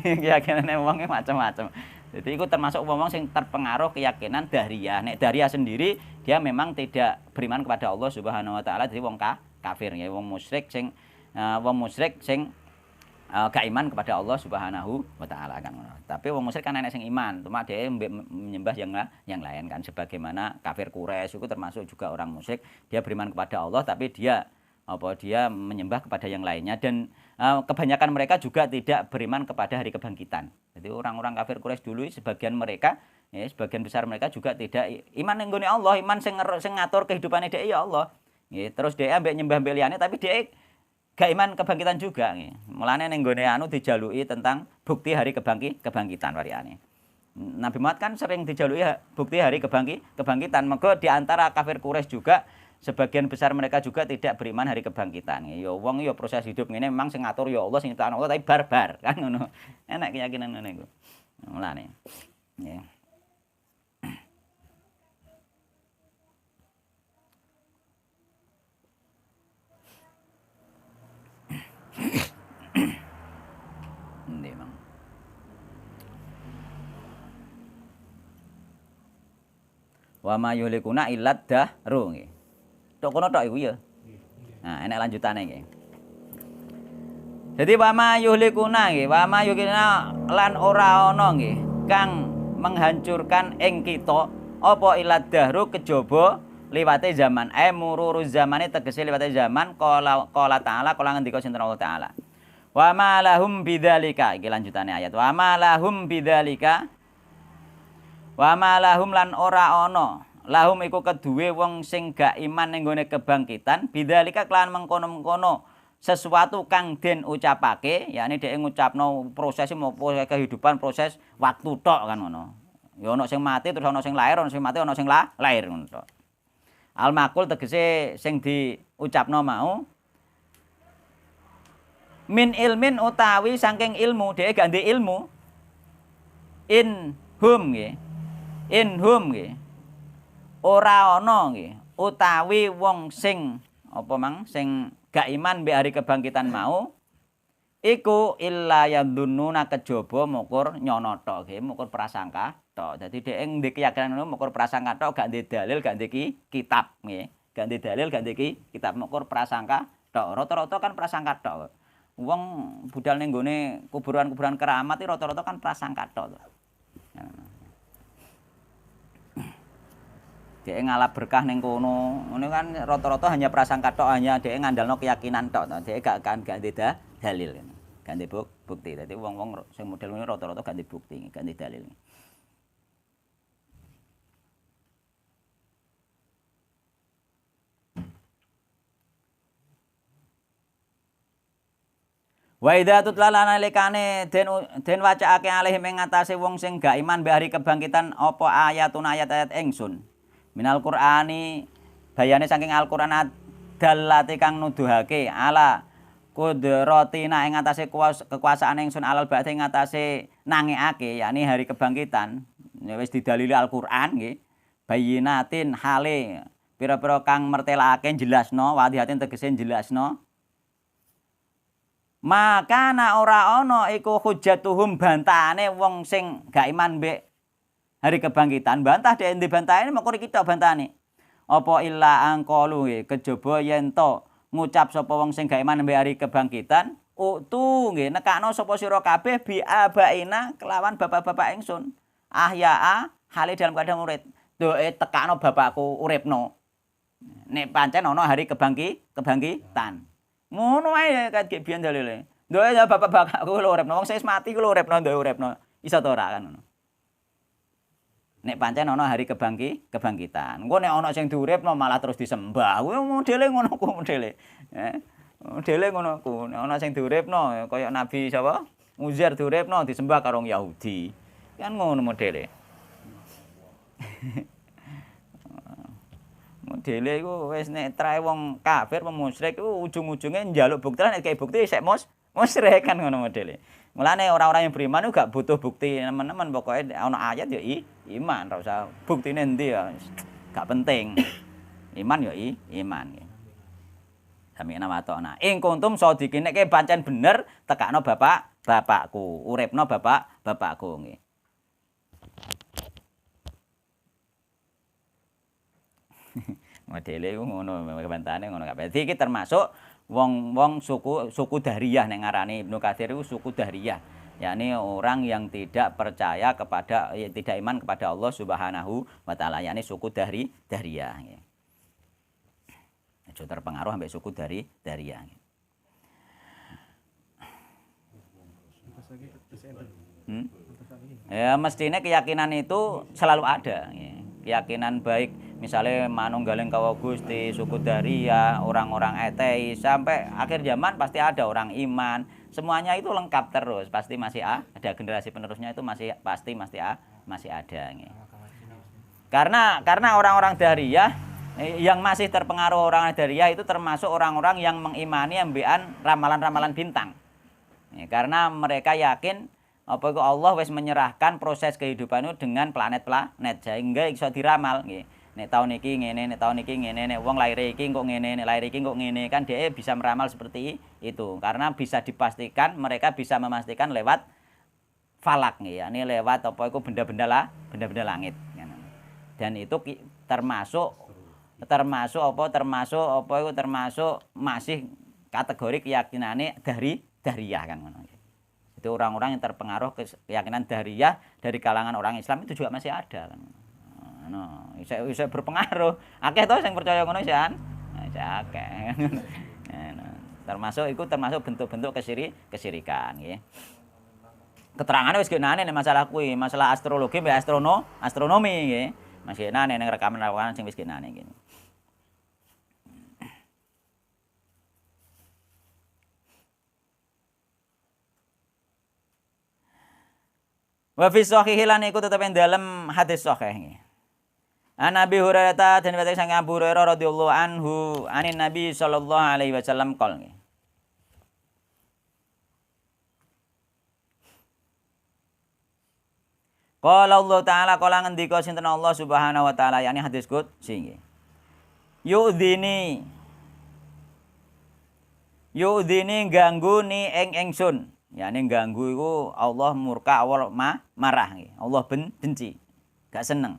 Keyakinane wong macam-macam. Jadi itu termasuk wong sing terpengaruh keyakinan dahriyah. Nek dahriyah sendiri dia memang tidak beriman kepada Allah Subhanahu wa taala, jadi wong kafir ya, wong musyrik sing gak iman kepada Allah Subhanahu wa taala kan ngono. Tapi wong musyrik kan enek sing iman, cuma dia menyembah yang lain kan, sebagaimana kafir Quraisy itu termasuk juga orang musyrik, dia beriman kepada Allah tapi dia menyembah kepada yang lainnya, dan kebanyakan mereka juga tidak beriman kepada hari kebangkitan. Jadi orang-orang kafir Quraisy dulu sebagian mereka sebagian besar mereka juga tidak iman ning nggone Allah, iman sing ngatur kehidupane dhek ya Allah. Nggih, terus dhek ambek nyembah mbek liyane tapi dhek gak iman kebangkitan juga nggih. Mulane ning gone anu dijaluki tentang bukti hari kebangkitan wariyane. Nabi Muhammad kan sering dijaluki bukti hari kebangkitan. Mergo di antara kafir Quraisy juga sebagian besar mereka juga tidak beriman hari kebangkitan. Ya wong ya proses hidup ngene memang sing ngatur ya Allah sing nyiptakno Allah tapi barbar kan ngono. Enak keyakinan ngene iku. Mulane. Nggih. Ndi Mang. Wa ma yuhlikuna illad dahru nggih. Tok kono tok iku ya. Nah, enek lanjutane nggih. Jadi wa ma yuhlikuna nggih, wa ma yuhlikuna lan ora ana nggih kang menghancurkan ing kita apa illad dahru kejaba liwate zaman. Mururu zamane tegese liwate zaman qala ta'ala kala ngendika sinten Allah taala. Wa ma lahum bidzalika iki lanjutane ayat. Wa ma lahum bidzalika wa ma lahum lan ora ana lahum iku keduwe wong sing gak iman ning gone kebangkitan bidzalika kelan mengkono-mengkono sesuatu kang den ucapake yakni dhek ngucapno proses kehidupan proses waktu tok kan ngono. Ya ana sing mati terus ana sing lahir, ana sing mati ana sing lahir ngono tok. Al maqul tegese sing diucapno mau min ilmin utawi saking ilmu dhek gak ndek ilmu in hum nggih ora ana nggih utawi wong sing apa mang sing gak iman mbek hari kebangkitan mau iku illa yadhunnuna kejaba mukur nyono tok nggih mukur prasangka tok. Dadi dhek ndek keyakinan ngono mukur prasangka tok gak ndek dalil gak ndek kitab nggih. Gak ndek dalil gak ndek kitab mukur prasangka tok. Rata-rata kan prasangka tok. Wong budal ning gone kuburan-kuburan keramat iki rata-rata kan prasangka tok. Dhek ngalap berkah ning kono. Ngono kan rata-rata hanya prasangka tok, hanya dhek ngandalno keyakinan tok. Dhek gak ndek dalil. Gak ndek bukti. Dadi wong-wong sing model ngono rata-rata gak ndek bukti, gak ndek dalil. Wa idza tutla lana lekane den wacaake alih ing ngatasé wong sing gak iman mbek hari kebangkitan apa ayatun ayat-ayat ingsun. Minal Qur'ani bayane saking Al-Qur'an dalati kang nuduhake ala qudratina ing ngatasé kekuasaan ingsun alal ba'ti ing ngatasé nangekake yakni hari kebangkitan. Ya wis didalili Al-Qur'an nggih. Bayinatin hale pira-pira kang mertelake jelasno wadihatin tegese jelasno. Maka na ora ana iku hujjatuhum bantahane wong sing gak iman mbek hari kebangkitan bantah dhek endi bantahane moko kita bantahane apa illa angqalu kejaba yen to ngucap sapa wong sing gak iman mbek hari kebangkitan utu nggih nekakno sapa sira kabeh bi abaina kelawan bapak-bapak ingsun ahyaa hale dalam keadaan urip doe tekakno bapakku uripno nek pancen ana hari kebangkitan ngono ae kaya biyen dalile. Ndoe ya bapak-bapakku lho uripno. Wong sing mati ku lho uripno, ndoe uripno. Iso ta ora kan ngono. Nek pancen ana hari kebangkitan. Engko nek ana sing diuripno malah terus disembah. Kuwi modele ngono ku modele. Modele ngono ku. Nek ana sing diuripno kaya Nabi sapa? Uzair diuripno disembah karo Yahudi. Kan ngono modele. Modele iku wis nek trae wong kafir musyrik iku ujung-ujunge njaluk bukti nek kaya bukti sik musyrik kan ngono modele. Mulane orang-orang yang beriman itu gak butuh bukti teman-teman pokoke ana ayat ya iman ora usah buktine endi ya gak penting. Iman ya iman. Sami'na wa ta'na. Ing kuntum shadiqin nek pancen bener tekakno bapakku, uripno bapakku nggih. Modele iku ngono bantane ngono kabeh. Iki termasuk wong-wong suku Dahriyah nek ngarani Ibnu Katsir iku suku Dahriyah. Yakni orang yang tidak percaya kepada tidak iman kepada Allah Subhanahu wa taala, yakni suku Dahriyah nggih. Aja terpengaruh ambek suku Dahriyah. Ya mestinya keyakinan itu selalu ada. keyakinan baik, misalnya manunggaling kawa Gusti, suku Daria, orang-orang ateis, sampai akhir zaman pasti ada orang iman. Semuanya itu lengkap terus, pasti masih ada generasi penerusnya itu masih ada. Karena orang-orang Dariyah yang masih terpengaruh orang Dariyah itu termasuk orang-orang yang mengimani ambekan ramalan-ramalan bintang. Karena mereka yakin apa itu Allah wis menyerahkan proses kehidupan itu dengan planet-planet sehingga iso diramal nggih. Nek tahun iki ngene, nek tahun iki ngene, nek wong lair iki kok ngene, nek lair iki kok ngene, kan dia bisa meramal seperti itu. Karena bisa dipastikan, mereka bisa memastikan lewat falak nggih, yakni lewat apa itu benda-benda langit. Dan itu termasuk masih kategori keyakinane Dariyah kan ngono. Itu orang-orang yang terpengaruh keyakinan Dariyah dari kalangan orang Islam itu juga masih ada kan. Nah, bisa berpengaruh. Akeh to sing percaya ngono kan? Nah, akeh. Termasuk bentuk-bentuk kesirikan nggih. Keterangane wis genane nek masalah kuwi, masalah astrologi mbek astronomi nggih. Masih genane ning rekaman-rekaman sing wis genane nggih. Wa fi shahihi lan iku tetep ing dalem hadis sahih nggih. An Abi Hurairah dan riwayat sang Abu Hurairah radhiyallahu anhu anin Nabi sallallahu alaihi wasallam qol nggih. Qala Allah taala qala ngendika sinten Allah Subhanahu wa taala yakni hadis qudsi nggih. Yu'dini ganggu ni ing ingsun. Yani ganggu iku Allah murka awal marah nggih. Allah benci. Gak seneng.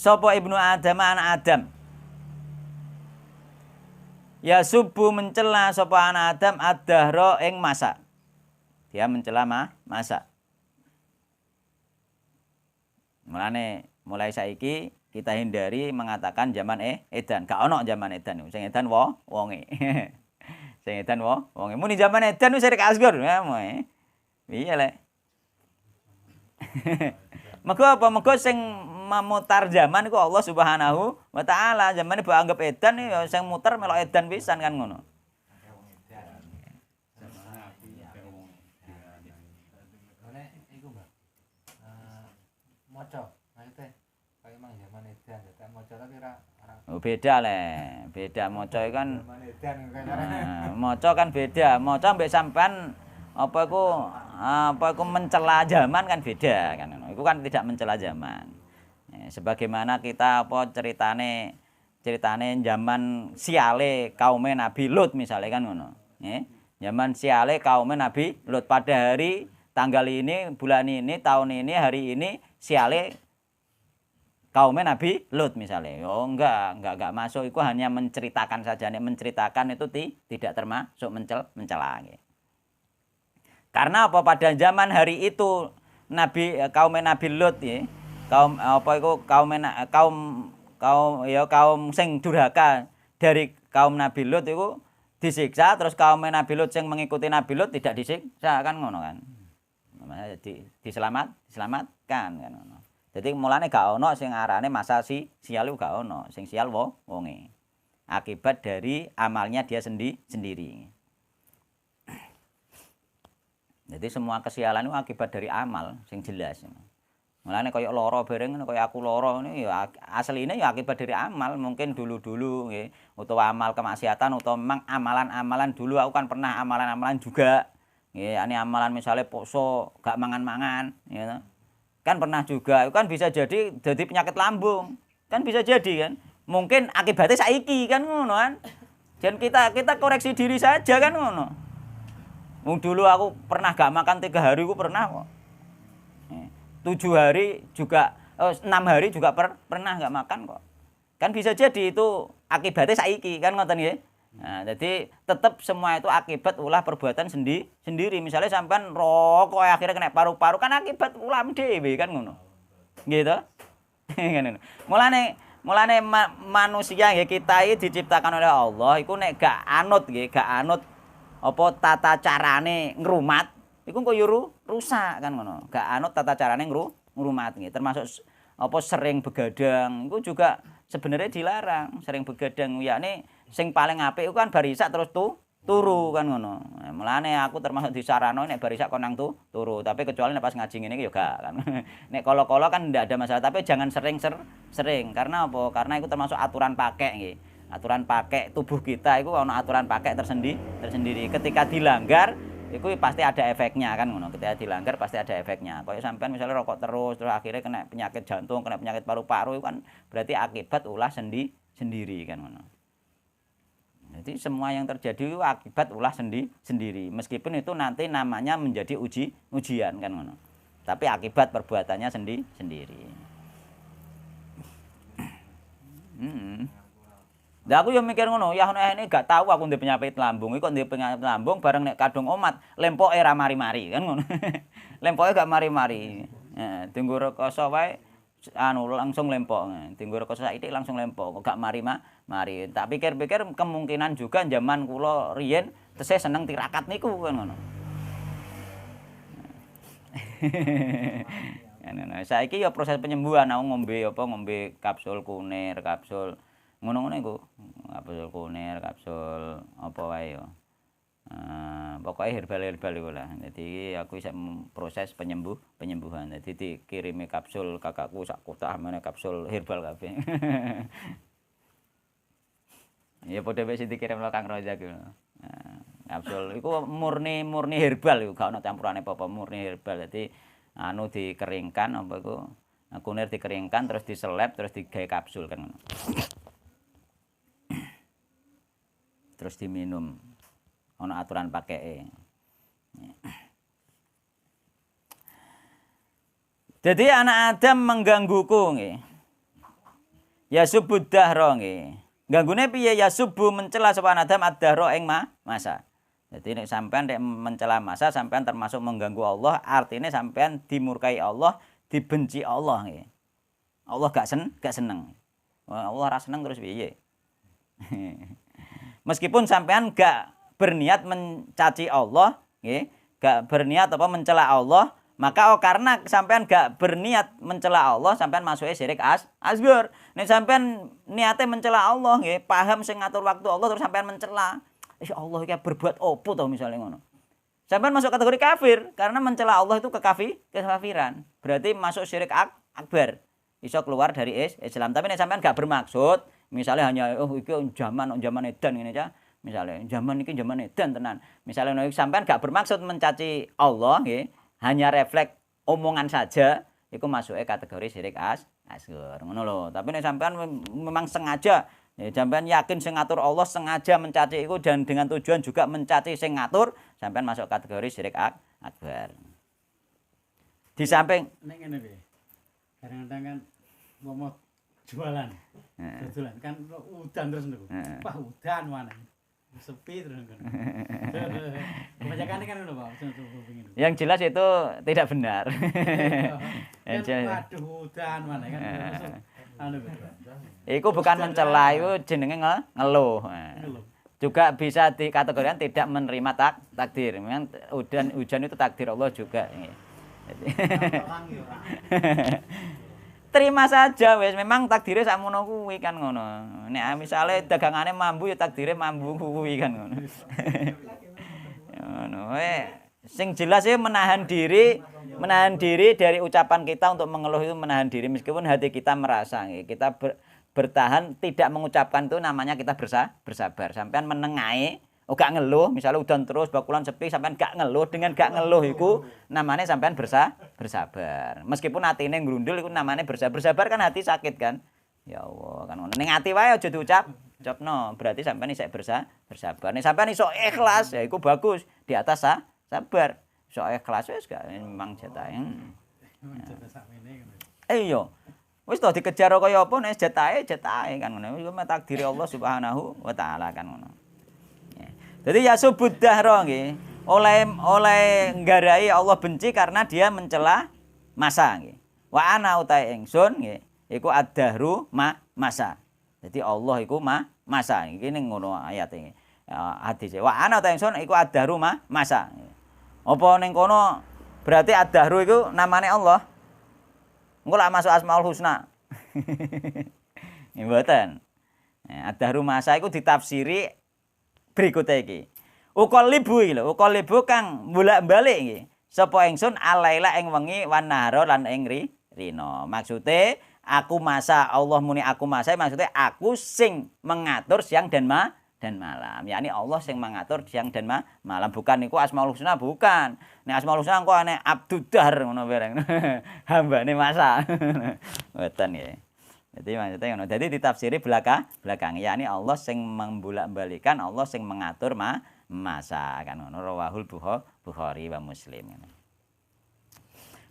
Sapa ibnu Adam anak Adam. Ya subuh mencela sapa anak Adam ad-dahra ing masa. Dia mencela masa. Mulai saiki kita hindari mengatakan zaman edan. Gak ono zaman edan. Sing edan wonge. Sing edan wonge. Muni zaman edan wis Syirik Asghar ya moe. Piye lek. Mergo apa? Mergo sing memutar zaman iku Allah Subhanahu wa taala. Zamane mbok anggap edan ya sing muter melok edan pisan kan ngono. Oh, beda le, beda maca kan. Maca kan beda. Maca mbek sampean apa iku mencela zaman kan beda kan. Iku kan tidak mencela zaman. Sebagaimana kita apa ceritane zaman siale kaum Nabi Lut misalnya kan ngono. Zaman siale kaum Nabi Lut pada hari tanggal ini, bulan ini, tahun ini, hari ini siale kaum Nabi Lut misalnya. Oh enggak masuk, itu hanya menceritakan saja. Nek menceritakan itu tidak termasuk mencela. Karena apa pada zaman hari itu kaum Nabi Lut ya, kaum sing durhaka dari kaum Nabi Lut itu disiksa, terus kaum Nabi Lut yang mengikuti Nabi Lut tidak disiksa kan ngono kan. Diselamatkan kan ngono. Jadi mulane gak ono sing arane masa sial gak ono, sing sial wonge. Akibat dari amalnya dia sendiri. Jadi semua kesialan itu akibat dari amal sing jelas. Mulane kaya lara bareng kaya aku lara ini ya asline ya akibat dari amal, mungkin dulu-dulu nggih, utawa amal kemaksiatan utawa memang amalan-amalan dulu aku kan pernah amalan-amalan juga. Nggih, ini amalan misalnya poso gak mangan-mangan, gitu. Kan pernah juga, itu kan bisa jadi penyakit lambung. Kan bisa jadi kan. Mungkin akibatnya saiki kan ngono kan. Dan kita koreksi diri saja kan ngono. Dulu aku pernah gak makan 3 hari aku pernah kok. 7 hari juga 6 hari juga pernah gak makan kok. Kan bisa jadi itu akibatnya saiki kan ngoten nggih. Nah, jadi tetap semua itu akibat ulah perbuatan sendiri. Misalnya sampean rokok akhirnya kena paru-paru kan akibat ulah dhewe kan ngono. Gitu. Ngono. Mulane manusia nggih kita iki diciptakan oleh Allah iku nek gak anut apa tata carane ngrumat iku kok yo rusak kan ngono. Gak anut tata carane ngrumat nggih. Termasuk apa sering begadang itu juga sebenarnya dilarang. Sering begadang yakni sing paling apik iku kan bar isak terus turu kan ngono. Mulane aku termasuk disarano nek bar isak kon nang turu, tapi kecuali nek pas ngaji ngene iki ya gak kan. Nek kala-kala kan ndak ada masalah, tapi jangan sering. Karena apa? Karena itu termasuk aturan pakai nggih. Aturan pakai tubuh kita itu ana aturan pakai tersendiri. Ketika dilanggar itu pasti ada efeknya kan ngono. Ketika dilanggar pasti ada efeknya. Kayak sampean misalnya rokok terus akhirnya kena penyakit jantung, kena penyakit paru-paru itu kan berarti akibat ulah sendiri kan ngono. Jadi semua yang terjadi itu akibat ulah sendiri. Meskipun itu nanti namanya menjadi ujian kan ngono. Tapi akibat perbuatannya sendiri. Lah aku yo mikir ngono, ya ini gak tahu aku ndek penyakit lambung, iki kok ndek penyakit lambung bareng nek kadung omat, lempoke ra mari-mari kan ngono. Lempoke gak mari-mari. Heeh, dienggo rekoso wae langsung lempok. Dienggo rekoso saiki langsung lempok, kok gak mari. Tak pikir-pikir kemungkinan juga zaman kula riyen tesih seneng tirakat niku kan ngono. Nah, saiki ya proses penyembuhan aku ngombe kapsul kunir, kapsul ngono-ngono iku. Kapsul kunir, kapsul apa wae ya. Pokoknya herbal iku lah. Jadi aku bisa proses penyembuhan. Jadi dikirimi kapsul kakakku sak kotak meneh kapsul herbal kabeh. Ya padha wis dikirim lo Kang Rozak iku. Kapsul iku murni herbal iku, gak ono campurane apa-apa, murni herbal. Jadi anu dikeringkan apa iku? Kunir dikeringkan terus diselep terus digawe kapsul kan ngono. Terus diminum. Ono aturan pakeke. Jadi anak Adam menggangguku nggih. Ya subud dahra nggih. Ganggune piye ya subuh mencela sapa Adam ad-dahra ing masa. Jadi nek sampean nek mencela masa sampean termasuk mengganggu Allah, artinya sampean dimurkai Allah, dibenci Allah nggih. Allah gak seneng. Allah ra seneng terus piye? Meskipun sampean gak berniat mencaci Allah, nggih, gak berniat apa mencela Allah, maka karena sampean gak berniat mencela Allah, sampean masuke syirik asghar. Nek sampean niate mencela Allah, nggih, paham sing ngatur waktu Allah terus sampean mencela. Allah iki berbuat opo to misalnya ngono. Sampean masuk kategori kafir karena mencela Allah itu kekafiran. Berarti masuk syirik akbar. Iso keluar dari Islam. Tapi nek sampean gak bermaksud, misalnya hanya iki zaman edan ngene aja. Misalnya zaman iki zaman edan tenan. Misalnya nek sampean gak bermaksud mencaci Allah nggih, hanya refleks omongan saja, iku masuke kategori syirik asghar. Ngono lho. Tapi nek sampean memang sengaja, ya sampean yakin sing ngatur Allah sengaja mencaci iku dan dengan tujuan juga mencaci sing ngatur, sampean masuk kategori syirik akbar. Di samping nek ngene piye? Kadang-kadang kan mau jualan. Dodolan kan udan terus niku. Wah, udan mana. Sepi terus kan. Kebanyakan kan ngono, Pak. Yang jelas itu tidak benar. Waduh, udan mana kan. Anu iku bukan mencela, itu jenenge ngeluh. Juga bisa dikategorikan tidak menerima takdir. Memang hujan itu takdir Allah juga. Terima saja wis, memang takdire sakmono kuwi kan ngono. Nek misale dagangane mambu ya takdire mambu kuwi kan ngono. Ngono sing jelas ya menahan diri dari ucapan kita untuk mengeluh itu menahan diri meskipun hati kita merasa kita bertahan tidak mengucapkan itu namanya kita bersabar. Sampean menengae gak ngeluh, misalnya udan terus bakulan sepi sampean gak ngeluh, dengan gak ngeluh iku namanya sampean bersabar. Meskipun atine ngrundul iku namanya bersabar kan hati sakit kan. Ya Allah kan ngono. Ning ati wae aja diucapno, berarti sampean isih bersabar. Nek sampean iso ikhlas ya iku bagus, di atas sabar. Iso ikhlas wis gak memang jatahe. Iya. Wis to dikejar kaya apa nek jatahe kan ngono. Iku takdir Allah Subhanahu wa taala kan ngono. Jadi ya subud dahra nggih. Oleh nggarai Allah benci karena dia mencela masa nggih. Wa ana utahe ingsun nggih, iku ad-dahru masa. Jadi Allah iku masa. Iki ning ngono ayat iki. Hadise. Wa ana utahe ingsun iku ad-dahru masa. Apa ning kono berarti ad-dahru iku namane Allah. Engko lak masuk Asmaul Husna. Nggih mboten. Ad-dahru masa iku ditafsiri berikut iki. Uqallibu iki lho, uqallibu kang bolak-balik iki. Sapa ingsun alaila ing wengi wan nahara lan ing rina. Maksude aku masa, Allah muni aku masa maksudnya aku sing mengatur siang dan malam. Yakni Allah sing mengatur siang dan malam, bukan niku Asmaul Husna, bukan. Nek Asmaul Husna engko ane Abdudar ngono bareng. Hambane masa. Mboten nggih. Jadi maksudnya ngono. Jadi ditafsiri belakang. Yakni Allah sing membolak-balikan, Allah sing mengatur masa kan ngono. Rawahul Bukhari wa Muslim.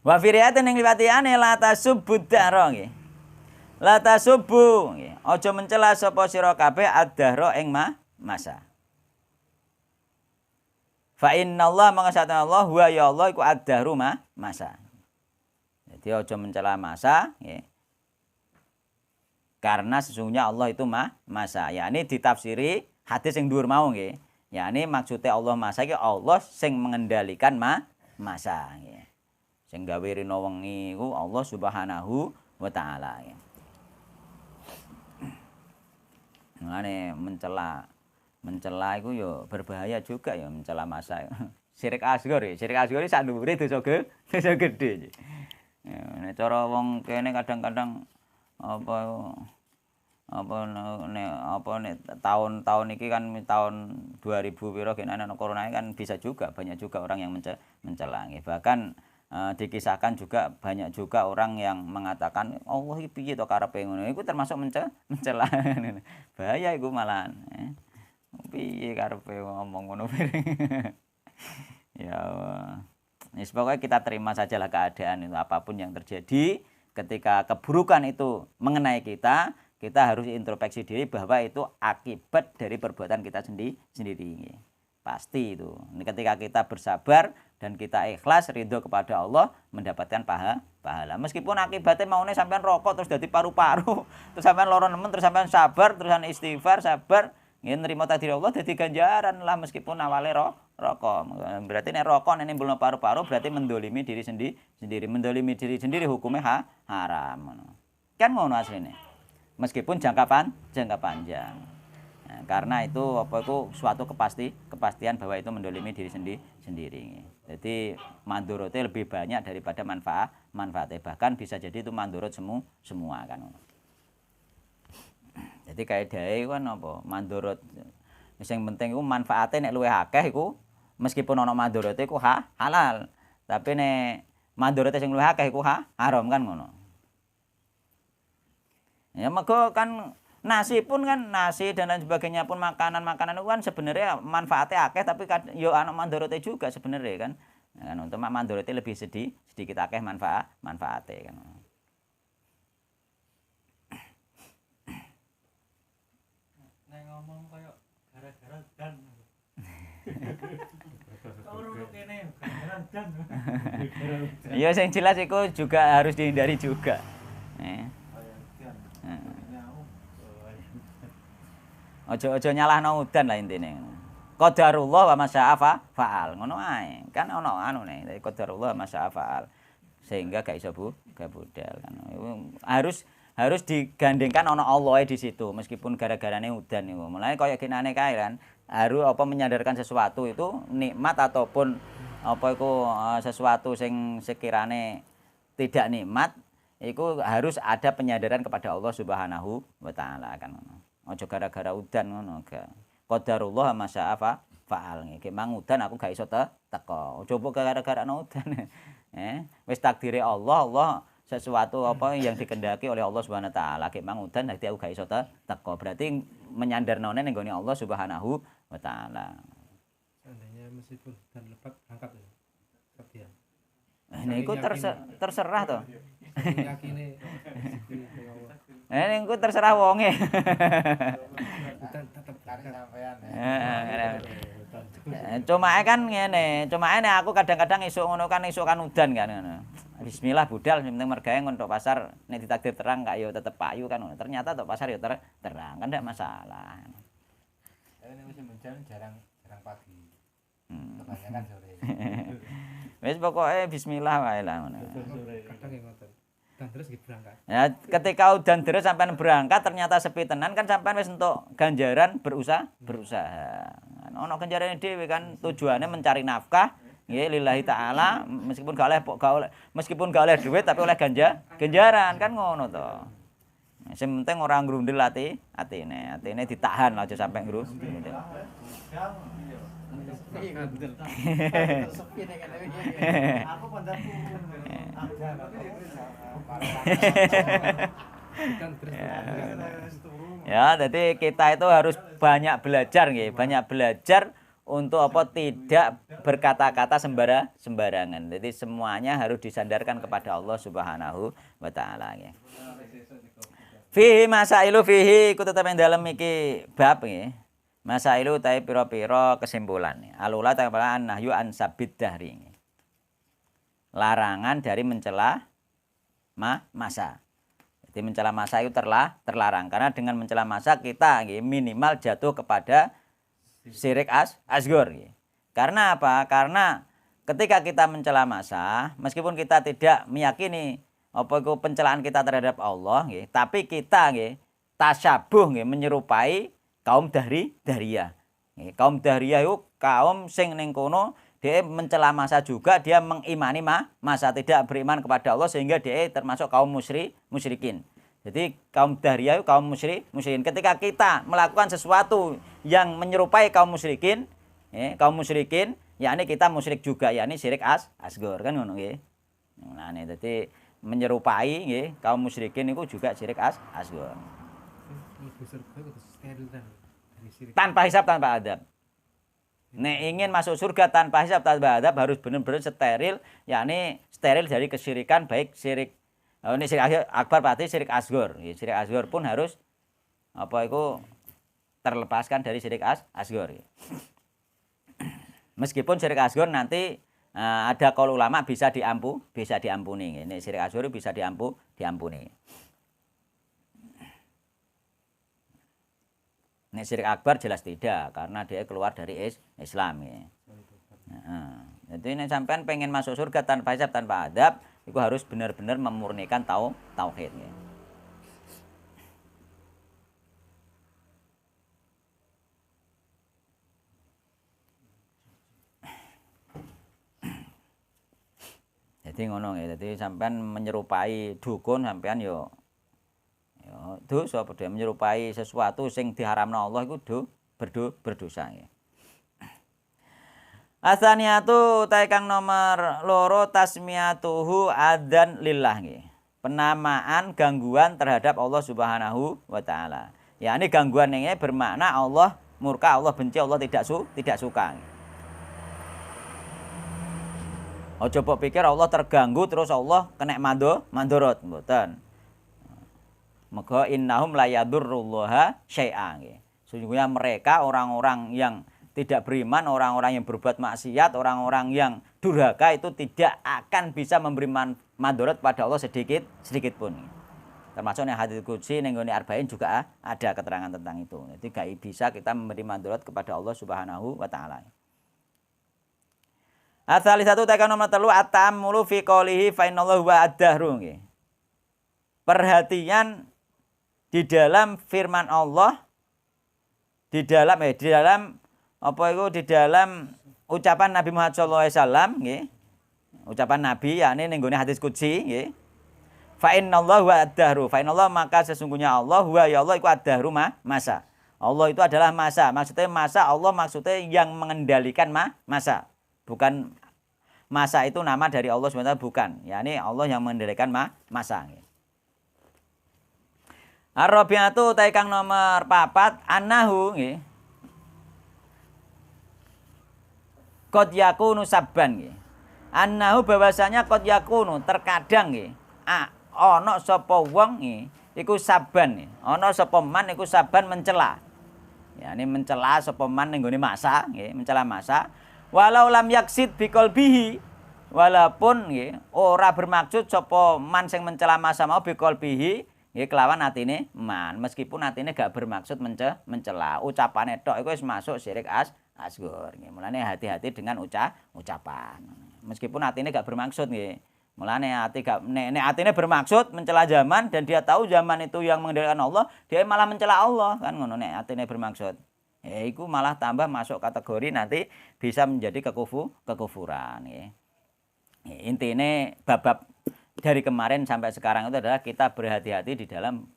Wa fi riwayatin ing liwatane la tasubbud dahra nggih. La tasubbu nggih. Aja mencela sapa sira kabeh ad-dahra ing masa. Fa innallaha mangasatana Allah wa ya Allah iku ad-dahru masa. Jadi aja mencela masa nggih. Karena sesungguhnya Allah itu masa. Yakni ditafsiri hadis yang dhuwur mau nggih. Yakni maksudnya Allah masa iki Allah sing mengendalikan masa nggih. Sing gawe rina wengi iku Allah Subhanahu wa taala. Ngene mencela iku ya berbahaya juga ya mencela masa. Syirik asghar sak dhuwure dosa gedhe. Ya nek cara wong kene kadang-kadang tahun iki kan tahun 2000 pira kene ana corona kan bisa juga banyak juga orang yang mencela. Bahkan dikisahkan juga banyak juga orang yang mengatakan Allah iki piye to karepe ngono. Iku termasuk mencela. Bahaya iku malahan. Piye karepe ngomong ngono. Ya wis pokoknya kita terima sajalah keadaan itu apapun yang terjadi. Ketika keburukan itu mengenai kita harus introspeksi diri bahwa itu akibat dari perbuatan kita sendiri. Pasti itu. Ketika kita bersabar dan kita ikhlas ridho kepada Allah mendapatkan pahala. Meskipun akibatnya maunya sampean rokok terus jadi paru-paru, terus sampean loro nemen terus sampean sabar, terus istighfar, sabar, nggih nrimo takdir Allah dadi ganjaran lah meskipun awale rokok. Berarti nek rokok nek nimbulno paru-paru berarti mendolimi diri sendiri. Mendolimi diri sendiri hukumnya haram. Kan ngono asline. Meskipun jangka panjang. Nah, karena itu suatu kepastian bahwa itu mendolimi diri sendiri. Jadi mandorote lebih banyak daripada manfaatnya. Bahkan bisa jadi itu mandorot semua kan. Jadi kaidahe kan apa? Mandorot sing penting iku manfaatnya nek luwih akeh iku meskipun ana mandorote iku halal. Tapi nek mandorote sing luwih akeh iku haram kan ngono. Ya maka kan nasi dan lain sebagainya pun makanan itu kan sebenarnya manfaatnya akeh tapi yo ana mandorote juga sebenarnya kan. Kan untuk mandorote lebih sedikit akeh manfaatnya kan. Nek ngomong koyo gara-gara dan. Ora kene gara-gara dan. Ya sing jelas iku juga harus dihindari juga. Ojo nyalahno udan lah intine. Qadarullah wa masya'a fa'al. Ngono ae. Kan ana anune, qadarullah wa masya'a fa'al. Sehingga gak iso budal kan. Harus digandengkan ana Allah di situ meskipun gara-garane udan niku. Mulane kaya kinane kae kan, harus menyadarkan sesuatu itu nikmat ataupun sesuatu sing sekirane tidak nikmat, itu harus ada penyadaran kepada Allah Subhanahu wa taala kan ngono. Aja gara-gara udan ngono gak. Qadarullah masya'a fa'al. Iki mang udan aku gak iso teko. Coba gara-gara ana udan. Wis takdire Allah sesuatu yang dikehendaki oleh Allah Subhanahu wa taala. Ki mang udan dadi aku gak iso teko. Berarti menyandarnone ning gone Allah Subhanahu wa taala. Seandainya meskipun udan lebat angkat ya. Kebian. Niku terserah to. Yakine Niku terserah wonge. tetap cari sampean Cuma kan ngene, aku kadang-kadang isuk ngono kan isuk kan udan kan ngono. Bismillah budal sing penting mergawe ngontok pasar nek ditakdir terang gak yo tetep payu kan ngono. Ternyata tok pasar yo terang kan ndak masalah. Nek musim hujan jarang pagi. Kebanyakan sore. Wis pokoke bismillah wae lah ngono. Kadang ngoten. Dan terus berangkat. Ya, ketika udan deres sampean berangkat ternyata sepi tenan kan sampean wis entuk ganjaran berusaha. Ono ganjarane dhewe kan tujuannya mencari nafkah nggih lillahi taala meskipun meskipun gak oleh duit tapi oleh ganjaran kan ngono to. Sing penting ora ngrundel atine ditahan aja sampe ngrundel. Aku pandangku Ya, jadi kita itu harus banyak belajar nggih, banyak belajar untuk apa tidak berkata-kata sembarangan. Jadi semuanya harus disandarkan kepada Allah Subhanahu wa taala nggih. Fihi masailu fihi iku tetep ing dalem iki bab nggih. Masailu utahe pira-pira kesimpulan. Alula tambahan nahyu an sabid dahri. Larangan dari mencela masa. Jadi mencela masa itu terlarang karena dengan mencela masa kita minimal jatuh kepada syirik asghar. Karena apa? Karena ketika kita mencela masa, meskipun kita tidak meyakini apa itu pencelaan kita terhadap Allah, tapi kita tasyabuh menyerupai kaum dahriyah. Kaum dahriyah itu kaum sing ning kono dia mencela masa juga, dia mengimani masa, tidak beriman kepada Allah sehingga dia termasuk kaum musyrikin. Jadi kaum dahriyah itu kaum musyrikin. Ketika kita melakukan sesuatu yang menyerupai kaum musyrikin, yakni kita musyrik juga, yakni syirik asghar kan ngono nggih. Nah, jadi menyerupai kaum musyrikin itu juga syirik asghar. Tanpa hisab tanpa adab. Nek ingin masuk surga tanpa hisab tanpa adab harus benar-benar steril, yakni steril dari kesyirikan baik syirik ini syirik akbar berarti syirik asghar. Syirik asghar pun harus apa itu terlepaskan dari syirik asghar. Meskipun syirik asghar nanti ada kalau ulama bisa diampuni. Ini syirik asghar bisa diampuni. Nek syirik akbar jelas tidak karena dia keluar dari Islam ya. Jadi nek sampean pengen masuk surga tanpa hisab tanpa adab, itu harus benar-benar memurnikan tauhid ya. Jadi ngono ya. Jadi sampean menyerupai dukun sampean yo dosa padha menyerupai sesuatu sing diharamna Allah iku berdosa ya. Asaniatu kang nomor loro tasmiyatuhu adzan lillah nggih. Penamaan gangguan terhadap Allah Subhanahu wa taala. Ya ini gangguan ini bermakna Allah murka, Allah benci, Allah tidak suka. Ojo mbok pikir Allah terganggu terus Allah kena mandorot mboten. Maka innahum la yadurrullaha syai'a. Sesungguhnya mereka orang-orang yang tidak beriman, orang-orang yang berbuat maksiat, orang-orang yang durhaka itu tidak akan bisa memberi mandorot pada Allah sedikit pun. Termasuk yang hadits qudsi ning nggone arba'in juga ada keterangan tentang itu. Jadi gak bisa kita memberi mandorot kepada Allah Subhanahu wa taala. Asal satu tekan nomor 3 at-ta'ammulu fi qoulihi fa innallaha huwa ad-dahru. Perhatian di dalam firman Allah, di dalam ucapan Nabi Muhammad SAW, ucapan Nabi yakni ning nggone hadis qudsi, fa innallaha huwa ad-dahru, fa innallaha maka sesungguhnya Allah huwa ya Allah iku ad-dahru masa. Allah itu adalah masa. Maksudnya masa Allah maksudnya yang mengendalikan masa. Bukan masa itu nama dari Allah SWT bukan. Yakni Allah yang mengendalikan masa. Ar-rabi'atu kang nomor 4 annahu nggih. Qad yakunu sabban nggih. Annahu bahwasanya qad yakunu terkadang nggih. Ana sapa wong nggih iku sabban nggih. Ana sapa man iku sabban mencela. Ya ini mencela sapa man ning gone masa nggih, mencela masa. Walau lam yaksid biqalbihi walaupun nggih ora bermaksud sapa man sing mencela masa mau biqalbihi nggih kelawan atine man, meskipun atine gak bermaksud mencela, ucapane tok iku wis masuk syirik asghar nggih. Mulane hati-hati dengan ucapan. Meskipun atine gak bermaksud nggih. Mulane ati gak nek atine bermaksud mencela zaman dan dia tahu zaman itu yang mengendalikan Allah, dia malah mencela Allah kan ngono nek atine bermaksud. Ya iku malah tambah masuk kategori nanti bisa menjadi kekufuran ya. Intine bab dari kemarin sampai sekarang itu adalah kita berhati-hati di dalam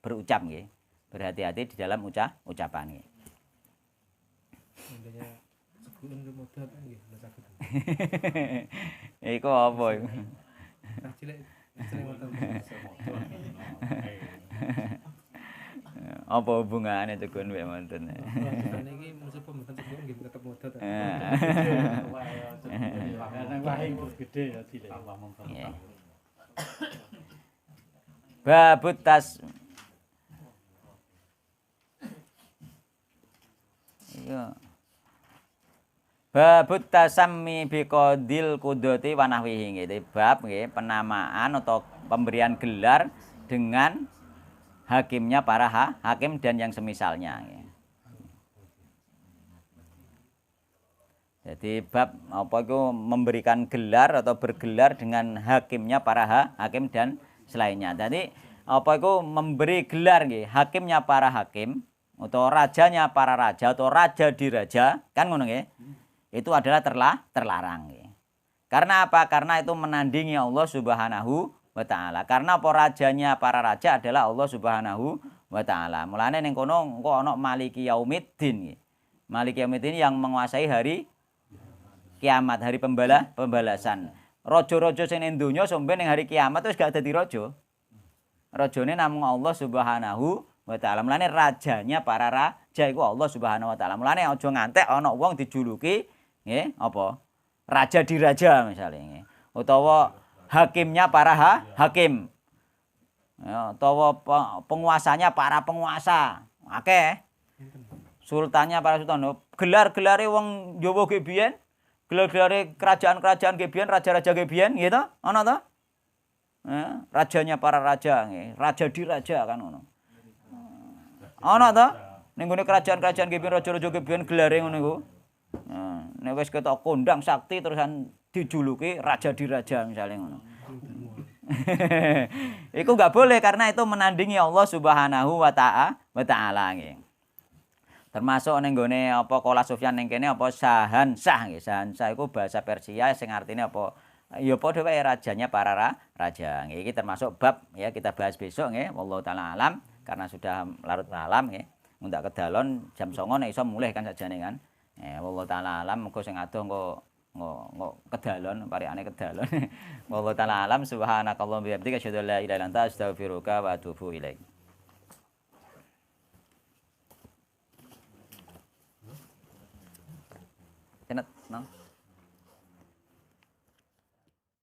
berucap nggih. Berhati-hati di dalam ucapan nggih. Intinya sebelum kemudian nggih sakit. Iku apa iku? Cilik sering wonten. Apa hubungane tegun mek wonten? Jane iki musibah mboten sebelum nggih tetep modal. Kadang wae gede ya cilik. Babut tas iya. Babut tasammi biqadil qudati wa nahwihi nggih. Bab nggih penamaan atau pemberian gelar dengan hakimnya para hakim dan yang semisalnya nggih. Jadi bab apa itu memberikan gelar atau bergelar dengan hakimnya para hakim dan selainnya. Jadi apa itu memberi gelar nggih hakimnya para hakim atau rajanya para raja atau raja diraja kan ngono nggih. Itu adalah terlarang nggih. Karena apa? Karena itu menandingi Allah Subhanahu wa taala. Karena apa rajanya para raja adalah Allah Subhanahu wa taala. Mulane ning kono engko ana Maliki Yaumiddin nggih. Maliki Yaumiddin yang menguasai hari kiamat, hari pembalasan. Raja-raja sing ning donya sampe ning hari kiamat wis gak dadi raja. Rajane namung Allah Subhanahu wa taala. Mulane rajanya para raja iku Allah Subhanahu wa taala. Mulane aja ngantek ana wong dijuluki nggih apa? Raja diraja misalnya nggih. Utawa hakimnya para hakim. Ya, utawa penguasanya para penguasa. Akeh. Sultannya para sultan. Gelar-gelare wong Jawa ge biyen, gelar-gelare kerajaan-kerajaan ge biyen, raja-raja ge biyen nggih to? Ana to? Ya, rajanya para raja nggih. Raja diraja kan ngono. Ana to? Ning gone kerajaan-kerajaan ge biyen, raja-raja ge biyen gelare ngono iku. Nah, nek wis ketok kondang sakti terusan dijuluki raja diraja misalnya ngono. Iku enggak boleh karena itu menandingi Allah Subhanahu wa taala nggih. Termasuk ning gone apa Qala Sufyan ning kene apa Sahansah nggih. Sahansah iku bahasa Persia sing artine apa ya padha wae rajanya para raja. Nggih iki termasuk bab ya kita bahas besok nggih. Wallahu taala alam karena sudah larut malam nggih. Mundak kedalon jam 09.00 nek iso mulih kan sajane kan. Wallahu taala alam muga sing adoh engko kedalon parikane kedalon. Wallahu taala alam subhanakallahumma bihamdika asyhadu an la ilaha illa anta astaghfiruka wa atubu ilaik. Cenat, no?